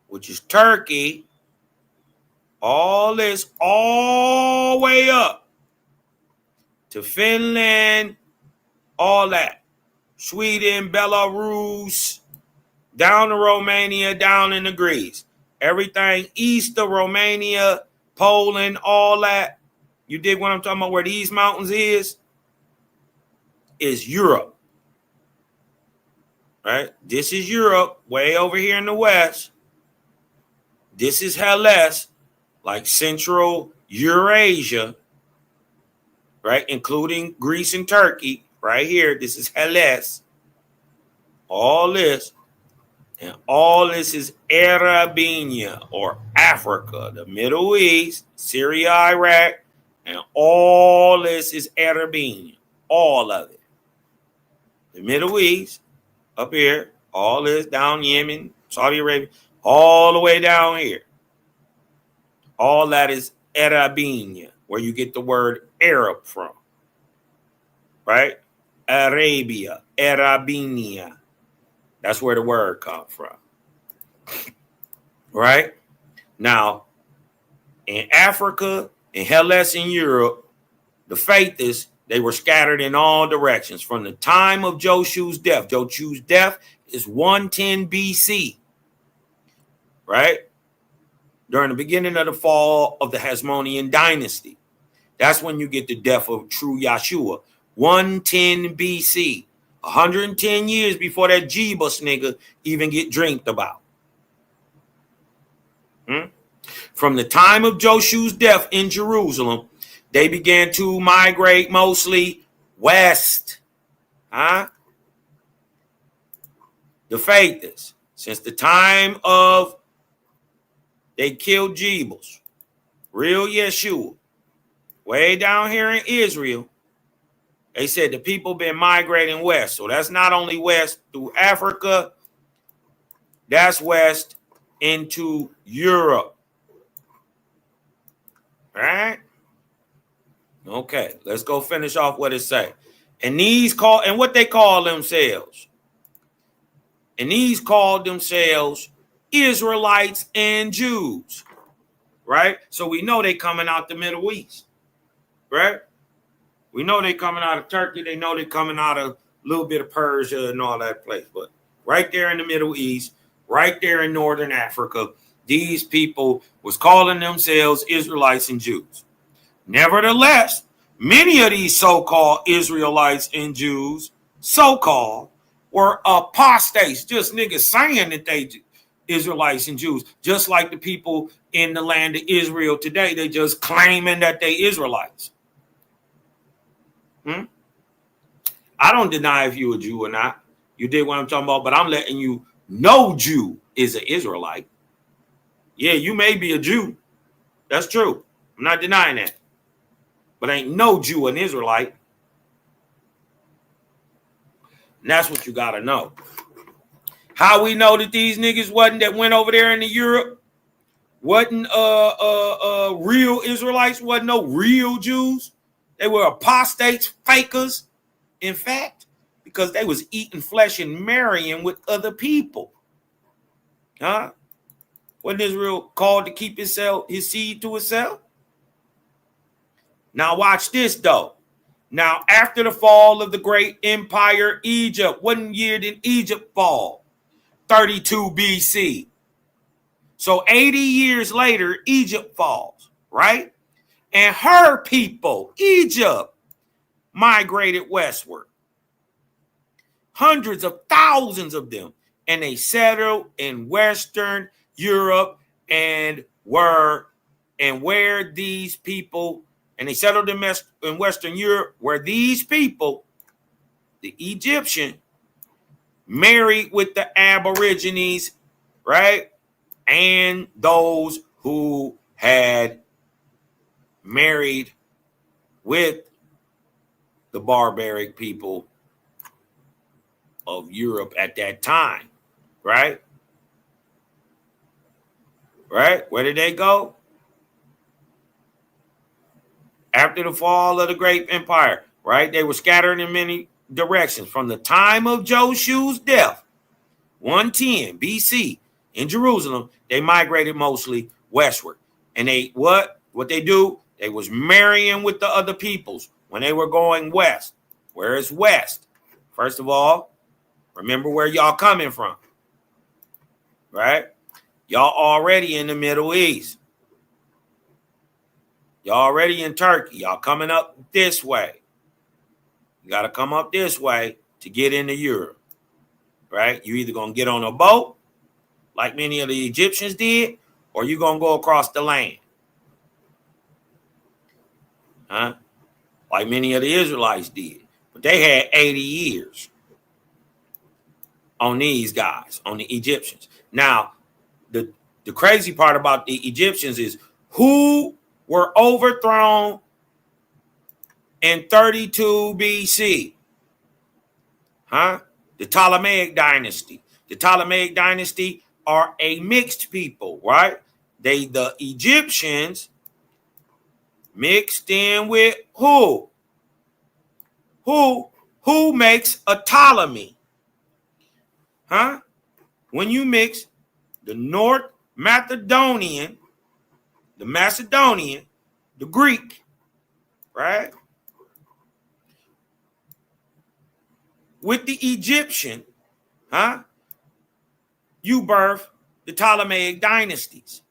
B: which is Turkey. All this all way up to Finland, all that. Sweden, Belarus, down to Romania, down into Greece. Everything east of Romania, Poland, all that. You dig what I'm talking about? Where these mountains is Europe. Right? This is Europe, way over here in the west. This is Hellas, like Central Eurasia, right? Including Greece and Turkey, right here. This is Hellas. All this. And all this is Arabia or Africa, the Middle East, Syria, Iraq, and all this is Arabia. All of it. the Middle East, up here, all this down Yemen, Saudi Arabia, all the way down here. All that is Arabinia, where you get the word Arab from, right? Arabia, Arabinia. That's where the word comes from, right? Now, in Africa, in Hellas, in Europe, the faithists, they were scattered in all directions from the time of Joshua's death. Joshua's death is 110 BC, right? During the beginning of the fall of the Hasmonean dynasty. That's when you get the death of true Yahshua. 110 BC, 110 years before that Jebus nigga even get dreamed about. From the time of Joshua's death in Jerusalem, they began to migrate mostly west. The faithists, since the time of they killed Jebus, real Yeshua, way down here in Israel, they said the people been migrating west. So that's not only west through Africa, that's west into Europe. All right? Okay, let's go finish off what it say. And what they call themselves. And these called themselves Israelites and Jews. Right? So we know they coming out the Middle East. Right? We know they coming out of Turkey. They know they coming out of a little bit of Persia and all that place. But right there in the Middle East, right there in Northern Africa, these people was calling themselves Israelites and Jews. Nevertheless, many of these so-called Israelites and Jews, so-called, were apostates, just niggas saying that they Israelites and Jews, just like the people in the land of Israel today. They just claiming that they Israelites. I don't deny if you a Jew or not. You did what I'm talking about, but I'm letting you know Jew is an Israelite. Yeah, you may be a Jew. That's true. I'm not denying that. But ain't no Jew an Israelite. And that's what you got to know. How we know that these niggas that went over there into Europe wasn't real Israelites, wasn't no real Jews. They were apostates, fakers. In fact, because they was eating flesh and marrying with other people. Wasn't Israel called to keep his seed to itself? Now watch this though. Now after the fall of the great empire Egypt, what year did Egypt fall? 32 BC. So 80 years later, Egypt falls, right? And her people, Egypt, migrated westward. Hundreds of thousands of them. And they settled in Western Europe and where these people, and they settled in Western Europe where these people, the Egyptian, married with the Aborigines, right? And those who had married with the barbaric people of Europe at that time, right? Right? Where did they go? After the fall of the great empire, right? They were scattered in many directions. From the time of Joshua's death, 110 BC, in Jerusalem, they migrated mostly westward. And what they do? They was marrying with the other peoples when they were going west. Where is west? First of all, remember where y'all coming from, right? Y'all already in the Middle East. Y'all already in Turkey. Y'all coming up this way. You got to come up this way to get into Europe, right? You either going to get on a boat like many of the Egyptians did, or you're going to go across the land. Like many of the Israelites did. But they had 80 years on these guys, on the Egyptians. Now, the crazy part about the Egyptians is who were overthrown in 32 BC. Huh? The Ptolemaic dynasty. The Ptolemaic dynasty are a mixed people, right? The Egyptians mixed in with who? Who makes a Ptolemy? Huh? When you mix the North Macedonian, the Greek, right, with the Egyptian, huh? You birth the Ptolemaic dynasties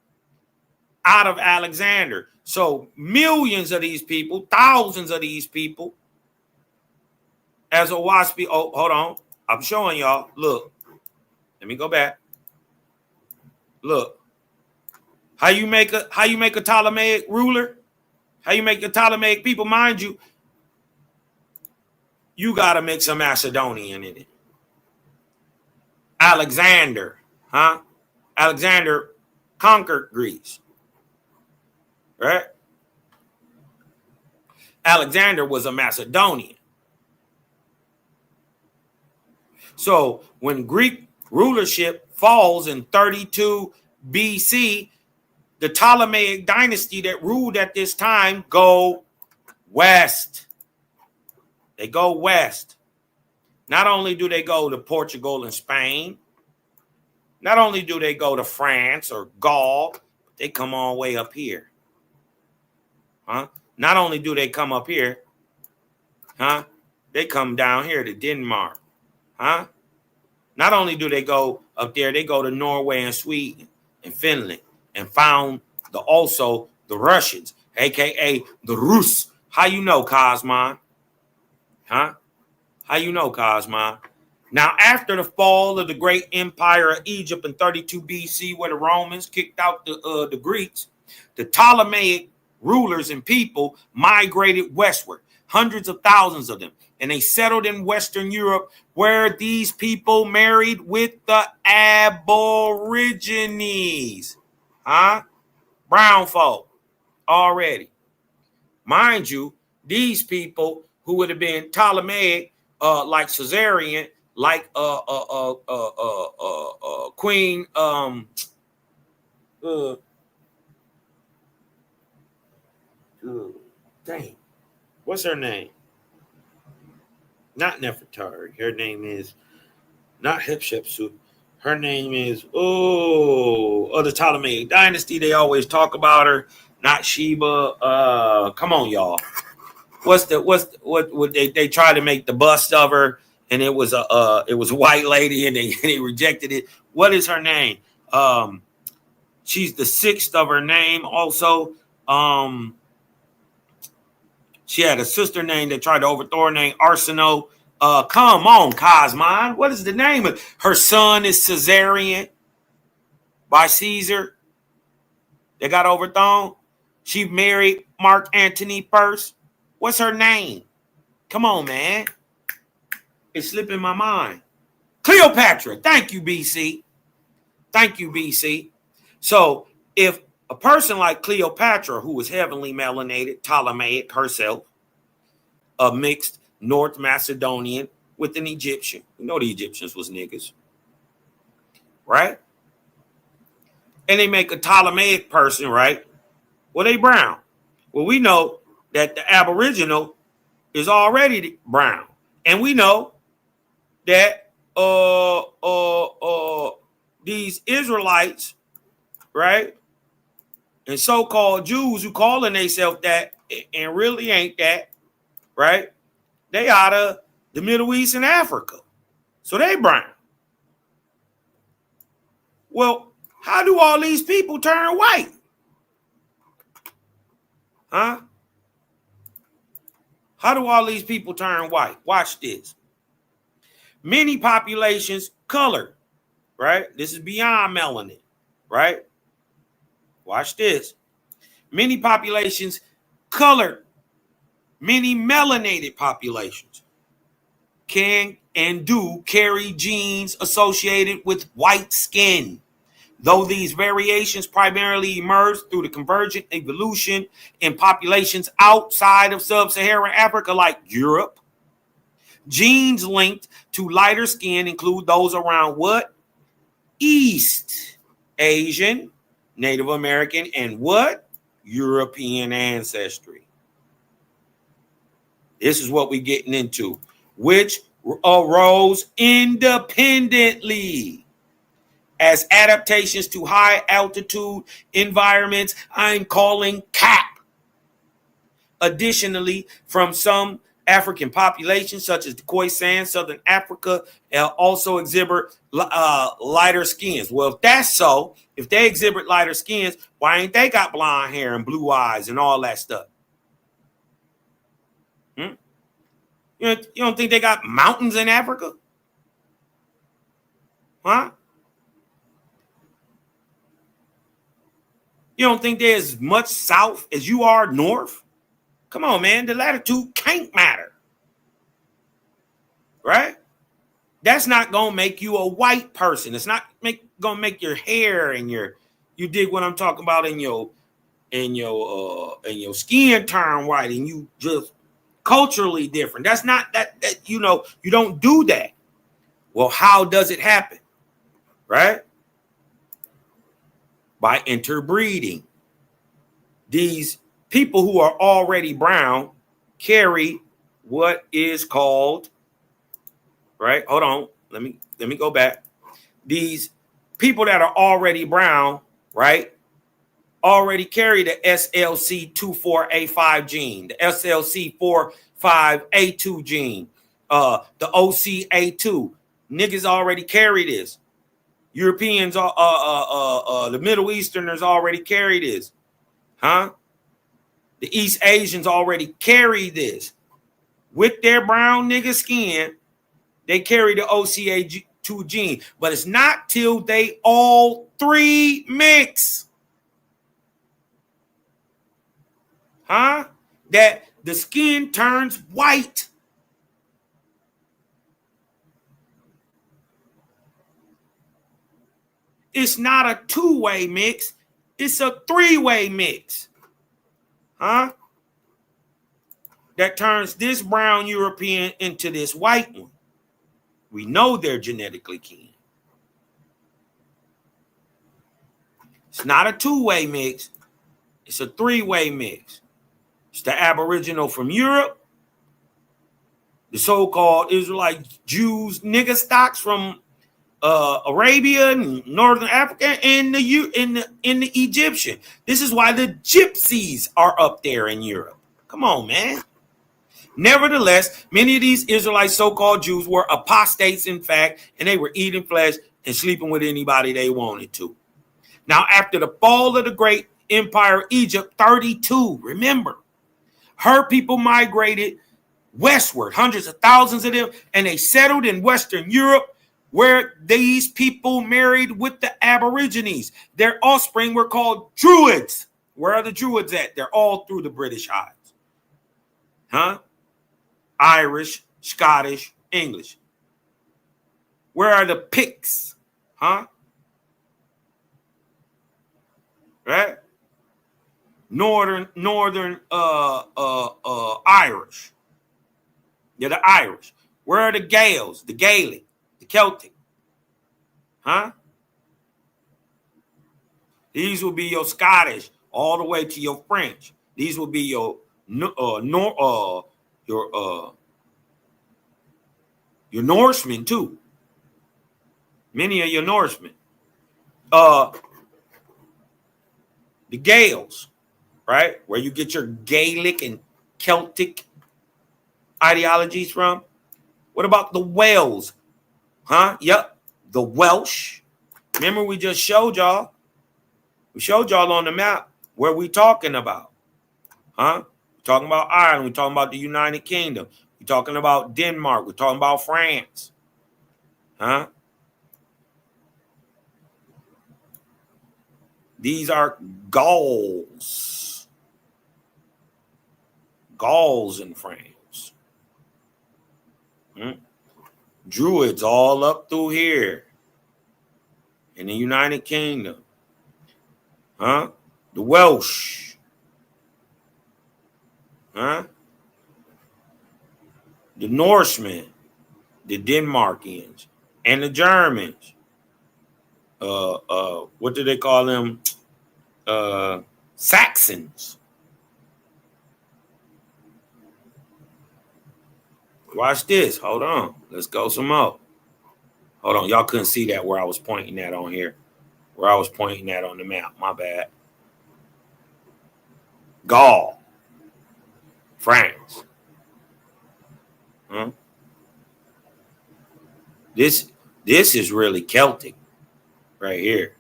B: out of Alexander. So millions of these people, thousands of these people, as a waspy. Oh, hold on. I'm showing y'all. Look. Let me go back. Look. How you make a Ptolemaic ruler? How you make a Ptolemaic people? Mind you, you gotta mix some Macedonian in it. Alexander, huh? Alexander conquered Greece. Right? Alexander was a Macedonian. So when Greek rulership falls in 32 BC, the Ptolemaic dynasty that ruled at this time go west. They go west. Not only do they go to Portugal and Spain, not only do they go to France or Gaul, but they come all the way up here. Huh? Not only do they come up here, huh? They come down here to Denmark. Huh? Not only do they go up there, they go to Norway and Sweden and Finland and found also the Russians, aka the Rus. How you know, Cosmon? Huh? How you know, Cosmon? Now, after the fall of the great empire of Egypt in 32 BC, where the Romans kicked out the Greeks, the Ptolemaic rulers and people migrated westward, hundreds of thousands of them. And they settled in Western Europe, where these people married with the Aborigines. Huh? Brown folk already. Mind you, these people who would have been Ptolemaic, like Caesarian, like Queen dang, what's her name? Not Nefertari. Her name is not Hatshepsut. Her name is the Ptolemaic dynasty. They always talk about her. Not Sheba. Come on, y'all. What they tried to make the bust of her, and it was a white lady, and they rejected it. What is her name? She's the sixth of her name. Also, she had a sister named that tried to overthrow her named Arsinoe. Come on, Cosmon. What is the name of her son? Is Caesarian by Caesar. They got overthrown. She married Mark Antony first. What's her name? Come on, man. It's slipping my mind. Cleopatra. Thank you, BC. Thank you, BC. So if a person like Cleopatra, who was heavily melanated, Ptolemaic herself, a mixed North Macedonian with an Egyptian. You know the Egyptians was niggas. Right? And they make a Ptolemaic person, right? Well, they brown. Well, we know that the Aboriginal is already brown. And we know that these Israelites, right? And so-called Jews who calling themselves that and really ain't that, right? They out of the Middle East and Africa. So they brown. Well, how do all these people turn white? Huh? How do all these people turn white? Watch this. Many populations colored, right? This is beyond melanin, right? Watch this. Many populations colored, many melanated populations can and do carry genes associated with white skin. Though these variations primarily emerge through the convergent evolution in populations outside of sub-Saharan Africa like Europe, Genes linked to lighter skin include those around what? East Asian, Native American, and what? European ancestry. This is what we're getting into, which arose independently as adaptations to high altitude environments. I'm calling cap. Additionally, from some African populations, such as the Khoisan, Southern Africa, also exhibit lighter skins. Well, if that's so, if they exhibit lighter skins, why ain't they got blonde hair and blue eyes and all that stuff? You don't think they got mountains in Africa? Huh? You don't think there's as much south as you are north? Come on, man. The latitude can't matter. Right? That's not going to make you a white person. It's not going to make your hair and you dig what I'm talking about, in your skin turn white, and you just culturally different. That's not that you don't do that. Well, how does it happen? Right? By interbreeding. These people who are already brown carry what is called, right? Hold on. Let me go back. These people that are already brown, right, already carry the SLC24A5 gene, the SLC45A2 gene, the OCA2. Niggas already carry this. Europeans, the Middle Easterners already carry this. Huh? The East Asians already carry this. With their brown nigga skin, they carry the OCA2 gene. But it's not till they all three mix, huh, that the skin turns white. It's not a two-way mix. It's a three-way mix. Huh? That turns this brown European into this white one. We know they're genetically kin. It's not a two-way mix. It's a three-way mix. It's the Aboriginal from Europe, the so-called Israelite Jews, nigger stocks from Arabia and Northern Africa, and the Egyptian. This is why the gypsies are up there in Europe. Come on, man. Nevertheless, many of these Israelite so-called Jews were apostates, in fact, and they were eating flesh and sleeping with anybody they wanted to. Now, after the fall of the great empire of Egypt, 32, remember, her people migrated westward, hundreds of thousands of them, and they settled in Western Europe, where these people married with the Aborigines. Their offspring were called Druids. Where are the Druids at? They're all through the British Isles. Huh? Irish, Scottish, English. Where are the Picts? Huh? Right? Northern Irish. They're the Irish. Where are the Gaels? The Gaelic, the Celtic. Huh? These will be your Scottish all the way to your French. These will be your Norsemen too. Many of your Norsemen. The Gaels, right? Where you get your Gaelic and Celtic ideologies from. What about the Wales? Huh? Yep. The Welsh. Remember, we just showed y'all. We showed y'all on the map where we talking about. Huh? We're talking about Ireland. We're talking about the United Kingdom. We're talking about Denmark. We're talking about France. Huh? These are Gauls. Gauls in France. Druids all up through here in the United Kingdom. Huh? The Welsh. Huh? The Norsemen. the Denmarkians, and the Germans. What do they call them? Saxons. Watch this. Hold on. Let's go some more. Hold on. Y'all couldn't see that where I was pointing at on here. Where I was pointing at on the map. My bad. Gaul. France. Huh? This is really Celtic right here.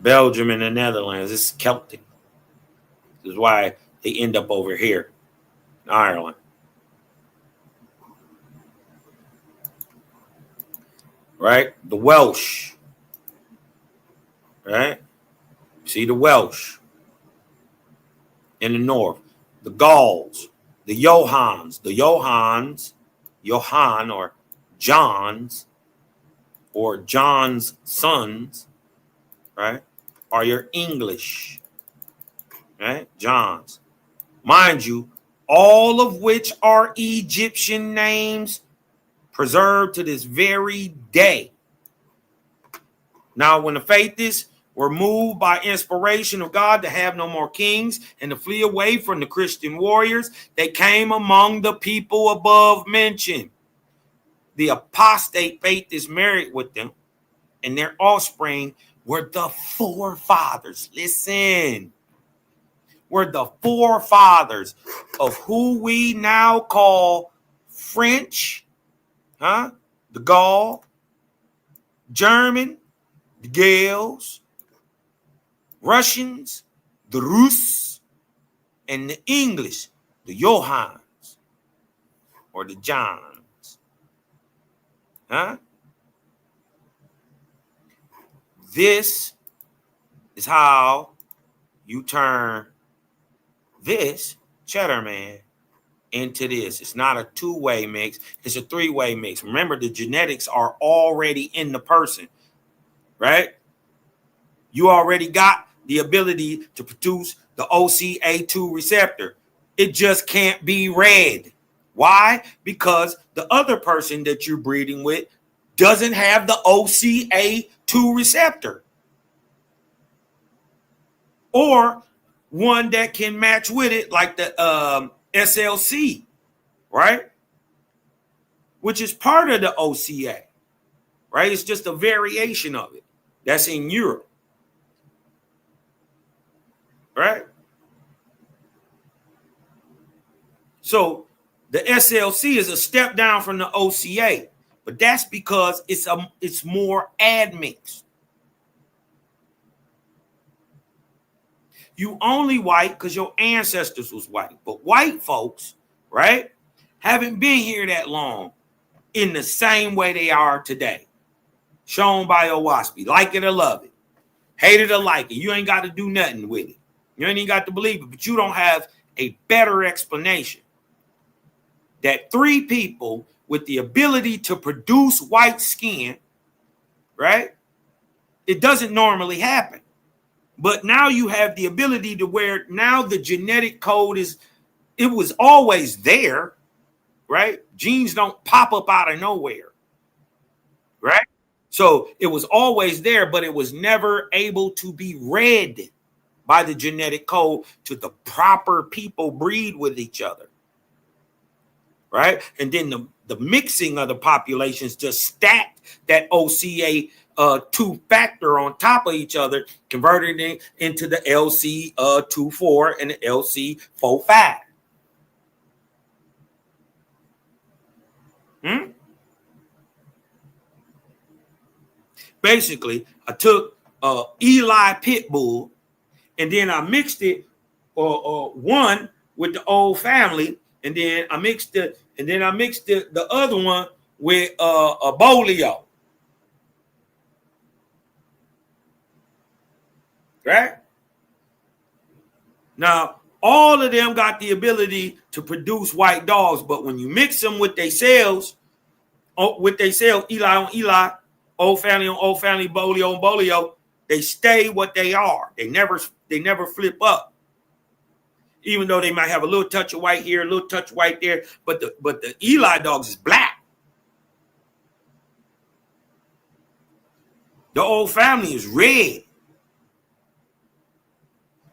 B: Belgium and the Netherlands. This is Celtic. This is why they end up over here in Ireland. Right? The Welsh. Right? See the Welsh in the north. The Gauls. The Johann or John's or John's sons, right, are your English, right? John's. Mind you, all of which are Egyptian names preserved to this very day. Now, when the faithists were moved by inspiration of God to have no more kings and to flee away from the Christian warriors, they came among the people above mentioned. The apostate faithists married with them, and their offspring were the forefathers. Listen, were the forefathers of who we now call French, the Gaul, German, the Gales, Russians, the Rus, and the English, the Johanns or the Johns. This is how you turn this cheddar man into this. It's not a two-way mix. It's a three-way mix. Remember, the genetics are already in the person, right? You already got the ability to produce the OCA2 receptor. It just can't be read. Why? Because the other person that you're breeding with doesn't have the OCA2 receptor. Or one that can match with it, like the SLC, right? Which is part of the OCA, right? It's just a variation of it. That's in Europe, right? So the SLC is a step down from the OCA, but that's because it's more admixed. You only white because your ancestors was white, but white folks, right, haven't been here that long in the same way they are today. Shown by Owaspy, like it or love it, hate it or like it. You ain't got to do nothing with it. You ain't even got to believe it, but you don't have a better explanation that three people with the ability to produce white skin, right? It doesn't normally happen. But now you have the ability to where now the genetic code it was always there, right? Genes don't pop up out of nowhere, right? So it was always there, but it was never able to be read by the genetic code to the proper people breed with each other. Right. And then the mixing of the populations just stacked that OCA2 factor on top of each other, converting it into the LC24 and the LC45. Basically, I took Eli Pitbull and then I mixed it one with the old family. And then I mixed the other one with a Bolio. Right? Now, all of them got the ability to produce white dogs, but when you mix them with their cells, Eli on Eli, old family on old family, Bolio on Bolio, they stay what they are. They never flip up. Even though they might have a little touch of white here, a little touch of white there, but the Eli dogs is black. The old family is red.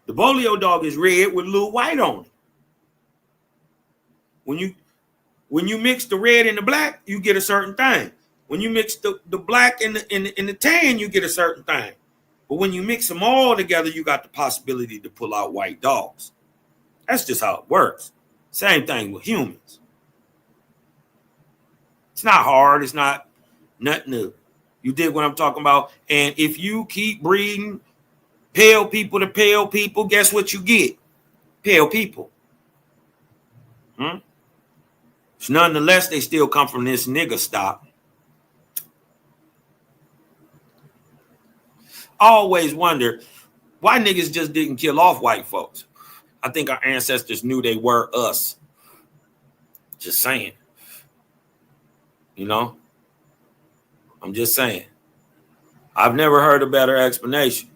B: The Bolio dog is red with a little white on it. When you mix the red and the black, you get a certain thing. When you mix the black and the tan, you get a certain thing. But when you mix them all together, you got the possibility to pull out white dogs. That's just how it works. Same thing with humans. It's not hard. It's not nothing new. You dig what I'm talking about? And if you keep breeding pale people to pale people, guess what you get? Pale people. So nonetheless, they still come from this nigger stock. I always wonder why niggas just didn't kill off white folks. I think our ancestors knew they were us. Just saying. You know? I'm just saying. I've never heard a better explanation.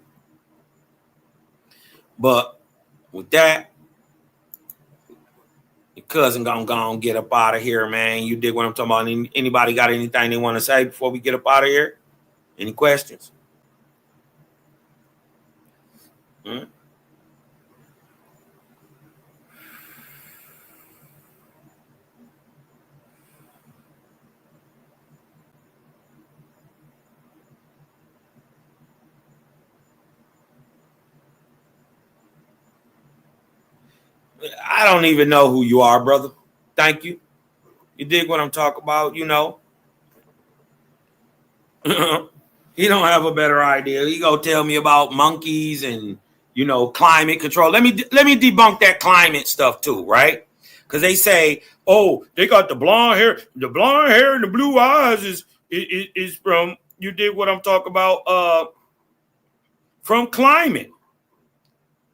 B: But with that, your cousin gonna get up out of here, man. You dig what I'm talking about? Anybody got anything they want to say before we get up out of here? Any questions? I don't even know who you are, brother. Thank you. You dig what I'm talking about, you know? He don't have a better idea. He gonna tell me about monkeys and, you know, climate control. Let me debunk that climate stuff too, right? Because they say, oh, they got the blonde hair and the blue eyes is from, you dig what I'm talking about, from climate,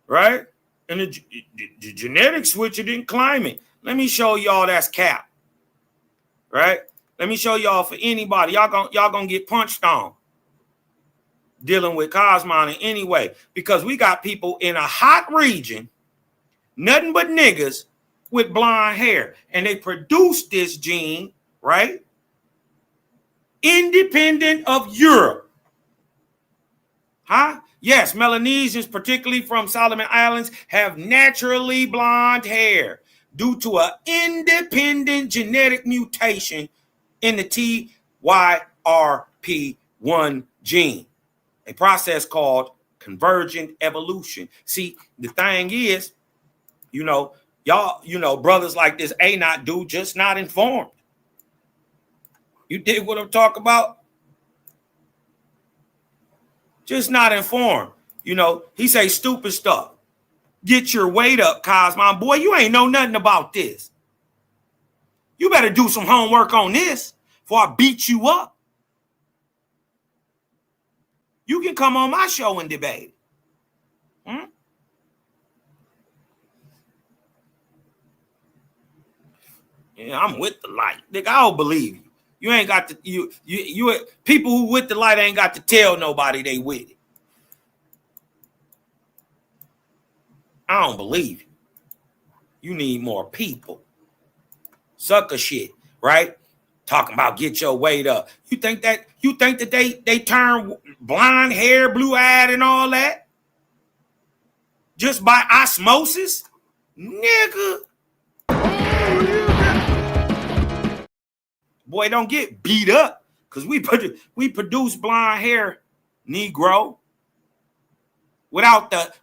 B: right? And the genetic switch it in climate. Let me show y'all that's cap, right? Let me show y'all for anybody. Y'all gonna get punched on dealing with Cosmon in any way, because we got people in a hot region, nothing but niggas with blonde hair, and they produce this gene, right? Independent of Europe. Huh? Yes, Melanesians, particularly from Solomon Islands, have naturally blonde hair due to an independent genetic mutation in the TYRP1 gene, a process called convergent evolution. See, the thing is, you know, y'all, you know, brothers like this not do, just not informed. You dig what I'm talking about? Just not informed. You know, he say stupid stuff. Get your weight up, Cosmon. Boy, you ain't know nothing about this. You better do some homework on this before I beat you up. You can come on my show and debate. Yeah, I'm with the light. Nigga, I don't believe you. You ain't got to, you people who with the light ain't got to tell nobody they with it. I don't believe you. You need more people. Sucker shit, right? Talking about get your weight up. You think that they turn blonde hair, blue-eyed and all that? Just by osmosis? Nigga. Boy, don't get beat up because we produce blonde hair, Negro, without the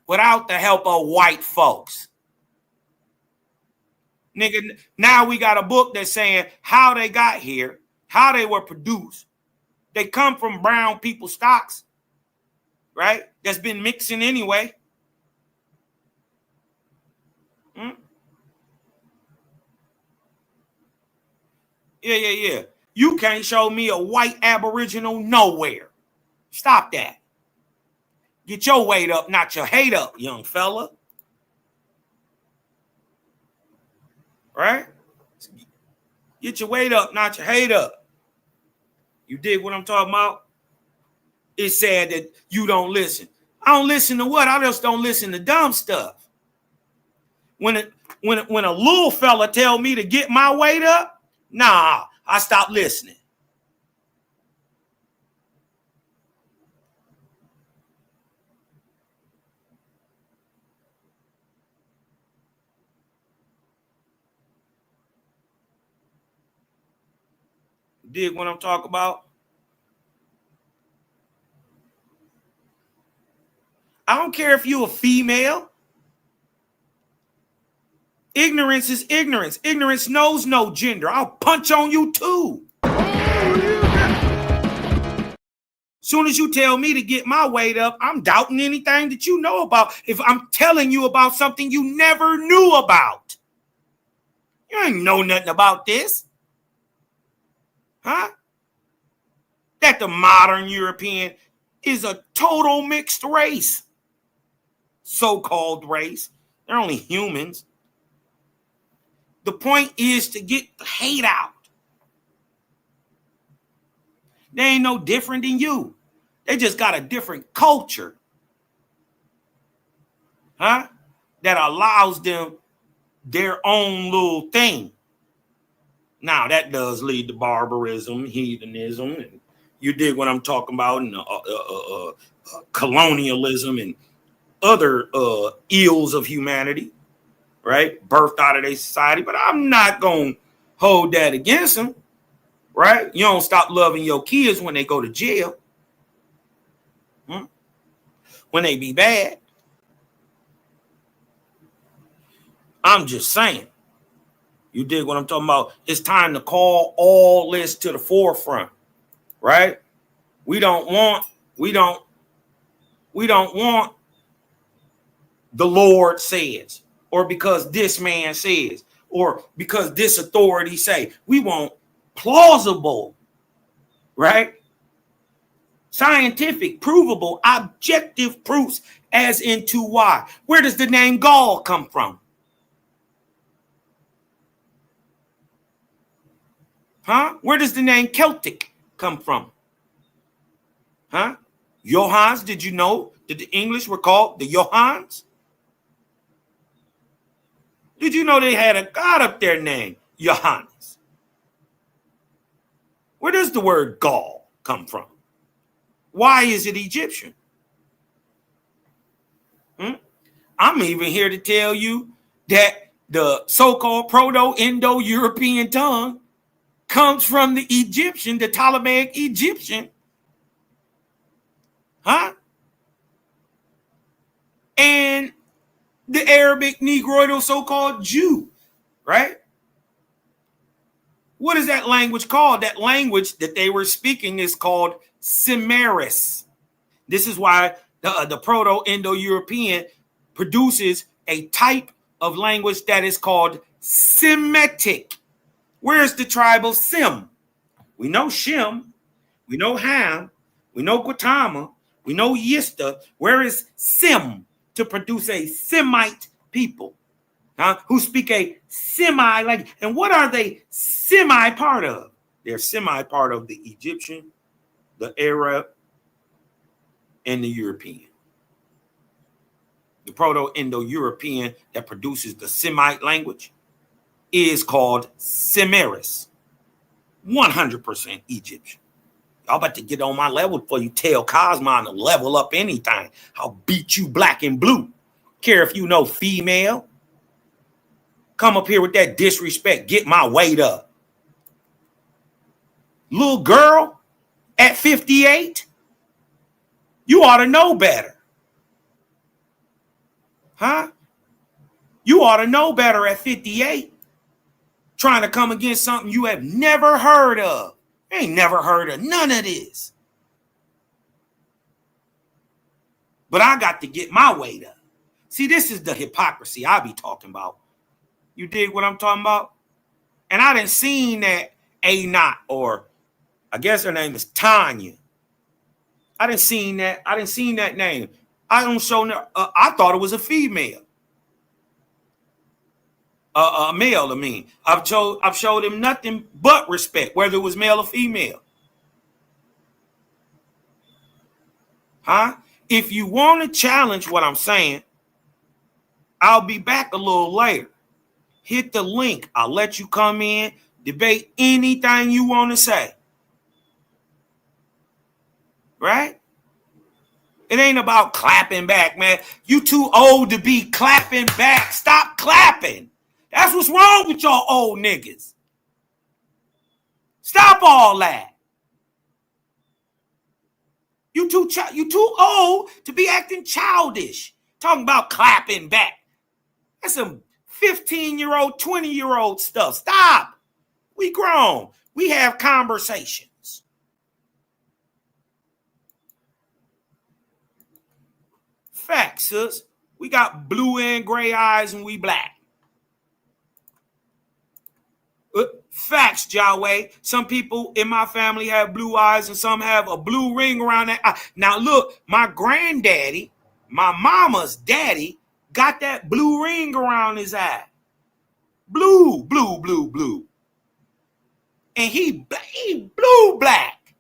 B: help of white folks. Nigga, now we got a book that's saying how they got here, how they were produced. They come from brown people stocks, right? That's been mixing anyway. Yeah. You can't show me a white aboriginal nowhere. Stop that. Get your weight up, not your hate up, young fella. Right? Get your weight up, not your hate up. You dig what I'm talking about? It's sad that you don't listen. I don't listen to what? I just don't listen to dumb stuff. When a little fella tell me to get my weight up, nah, I stop listening. Dig what I'm talking about? I don't care if you a female. Ignorance is ignorance. Ignorance knows no gender. I'll punch on you too. Soon as you tell me to get my weight up, I'm doubting anything that you know about. If I'm telling you about something you never knew about. You ain't know nothing about this. Huh? That the modern European is a total mixed race. So-called race. They're only humans. The point is to get the hate out. They ain't no different than you. They just got a different culture. Huh? That allows them their own little thing. Now, that does lead to barbarism, heathenism, and you dig what I'm talking about, and colonialism and other ills of humanity, right? Birthed out of their society. But I'm not going to hold that against them, right? You don't stop loving your kids when they go to jail. When they be bad. I'm just saying. You dig what I'm talking about? It's time to call all this to the forefront, right? We don't want the Lord says, or because this man says, or because this authority say. We want plausible, right? Scientific, provable, objective proofs as into why. Where does the name Gaul come from? Huh? Where does the name Celtic come from? Huh? Johans, did you know that the English were called the Johans? Did you know they had a god up there named Johannes? Where does the word Gaul come from? Why is it Egyptian? I'm even here to tell you that the so-called Proto-Indo-European tongue comes from the Egyptian, the Ptolemaic Egyptian. Huh? And the Arabic Negroidal so-called Jew, right? What is that language called? That language that they were speaking is called Cimmerius. This is why the Proto-Indo-European produces a type of language that is called Semitic. Where's the tribal Sem? We know Shem, we know Ham, we know Gautama, we know Yista. Where is Sem to produce a Semite people? Who speak a semi language. And what are they semi part of? They're semi part of the Egyptian, the Arab, and the European. The Proto-Indo-European that produces the Semite language is called Cimmerius. 100% Egyptian. Y'all about to get on my level before you tell Cosmon to level up anything. I'll beat you black and blue. Care if you know female. Come up here with that disrespect. Get my weight up. Little girl at 58, you ought to know better. Huh? You ought to know better at 58. Trying to come against something you have never heard of. You ain't never heard of none of this. But I got to get my weight up. See, this is the hypocrisy I be talking about. You dig what I'm talking about? And I didn't seen that A-Not, or I guess her name is Tanya. I didn't seen that name. I don't show. I thought it was a female. A male, I mean. I've showed him nothing but respect, whether it was male or female. Huh? If you want to challenge what I'm saying, I'll be back a little later. Hit the link. I'll let you come in, debate anything you want to say. Right? It ain't about clapping back, man. You too old to be clapping back. Stop clapping. That's what's wrong with y'all old niggas. Stop all that. You too old to be acting childish. Talking about clapping back. That's some 15-year-old, 20-year-old stuff. Stop. We grown. We have conversations. Facts, sis. We got blue and gray eyes and we black. Facts, Yahweh. Some people in my family have blue eyes and some have a blue ring around that eye. Now look, my granddaddy, my mama's daddy, got that blue ring around his eye. Blue, blue, blue, blue. And he blue black.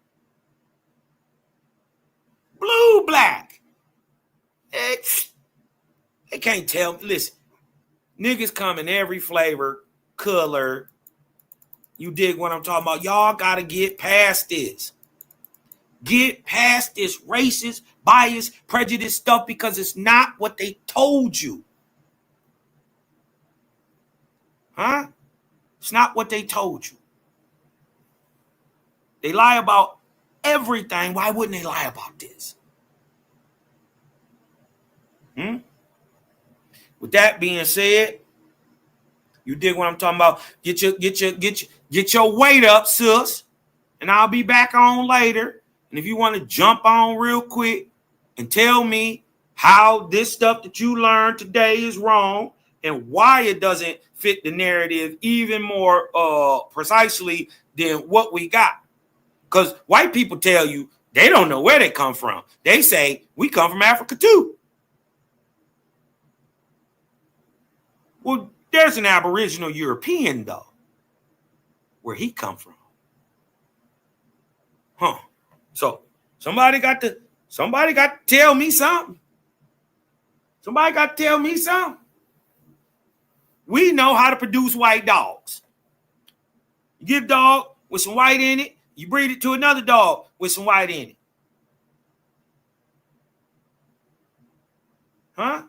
B: Blue black. They can't tell. Listen, niggas come in every flavor, color. You dig what I'm talking about? Y'all got to get past this. Get past this racist, bias, prejudice stuff because it's not what they told you. Huh? It's not what they told you. They lie about everything. Why wouldn't they lie about this? With that being said, you dig what I'm talking about? Get your weight up, sis. And I'll be back on later. And if you want to jump on real quick and tell me how this stuff that you learned today is wrong and why it doesn't fit the narrative even more precisely than what we got. Because white people tell you they don't know where they come from. They say we come from Africa too. Well, there's an Aboriginal European, though. Where he come from. Huh. So somebody got to tell me something. Somebody got to tell me something. We know how to produce white dogs. You get a dog with some white in it, you breed it to another dog with some white in it. Huh?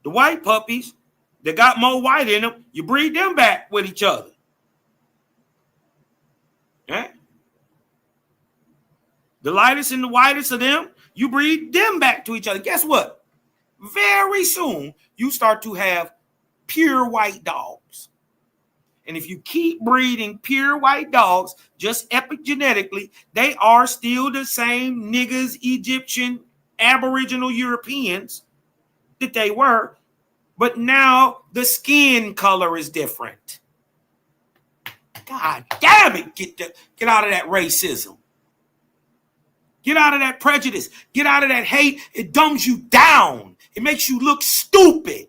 B: The white puppies that got more white in them, you breed them back with each other. Okay? The lightest and the whitest of them, you breed them back to each other. Guess what? Very soon, you start to have pure white dogs. And if you keep breeding pure white dogs, just epigenetically, they are still the same niggas, Egyptian, Aboriginal Europeans that they were. But now the skin color is different. God damn it. Get out of that racism. Get out of that prejudice. Get out of that hate. It dumbs you down. It makes you look stupid.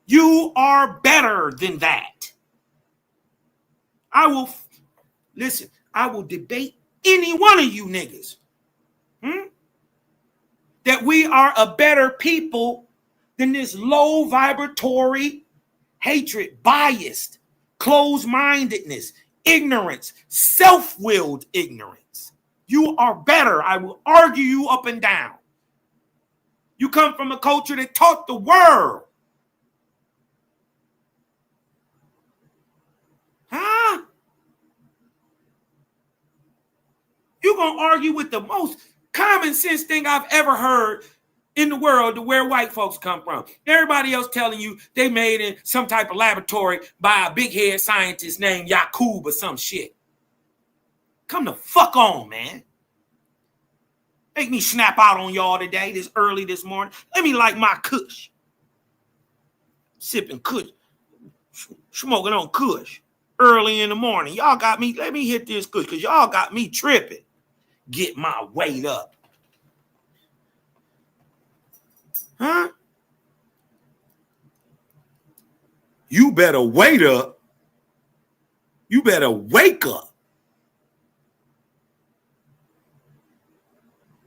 B: You are better than that. I will debate any one of you niggas. That we are a better people than this low vibratory hatred, biased, closed-mindedness, ignorance, self-willed ignorance. You are better. I will argue you up and down. You come from a culture that taught the world. Huh? You're going to argue with the most common sense thing I've ever heard in the world to where white folks come from. Everybody else telling you they made in some type of laboratory by a big head scientist named Yakub or some shit. Come the fuck on, man. Make me snap out on y'all today, this early this morning. Let me light my kush. Sipping kush. Smoking on kush. Early in the morning. Y'all got me. Let me hit this kush because y'all got me tripping. Get my weight up. Huh? You better wait up. You better wake up.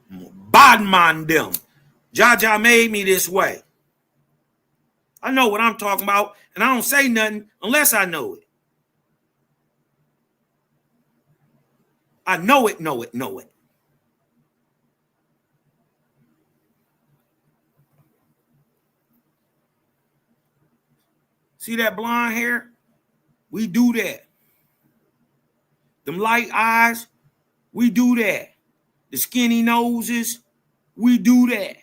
B: Badman them. Jaja made me this way. I know what I'm talking about, and I don't say nothing unless I know it. I know it. See that blonde hair? We do that. Them light eyes, we do that. The skinny noses, we do that.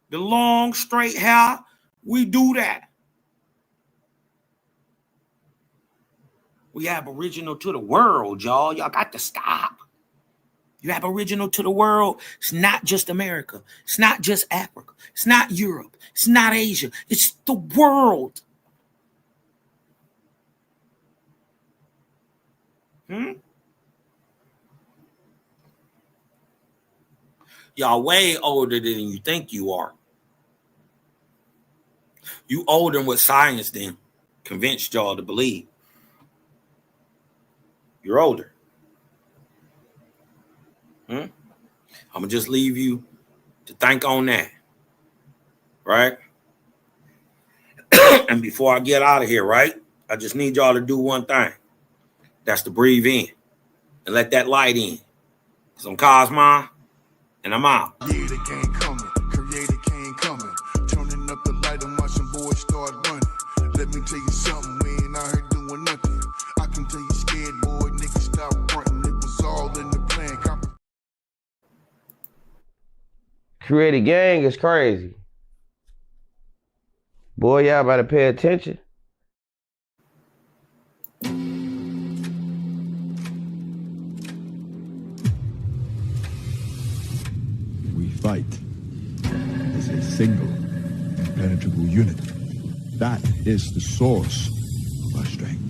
B: The long, straight hair, we do that. We aboriginal to the world, y'all. Y'all got to stop. You aboriginal to the world. It's not just America. It's not just Africa. It's not Europe. It's not Asia. It's the world. Y'all way older than you think you are. You older than what science then convinced y'all to believe. You're older. I'm going to just leave you to think on that. Right? And before I get out of here, right? I just need y'all to do one thing. That's to breathe in and let that light in. Because I'm Cosmon and I'm out.
D: Creator can't coming. Creator can't coming. Turning up the light and watching boys start running. Let me tell you something. We ain't out here doing nothing. I can tell you scared, boy. Niggas stop fronting. It was all in the plan.
E: Creative gang is crazy. Boy, y'all better pay attention.
F: We fight as a single, impenetrable unit. That is the source of our strength.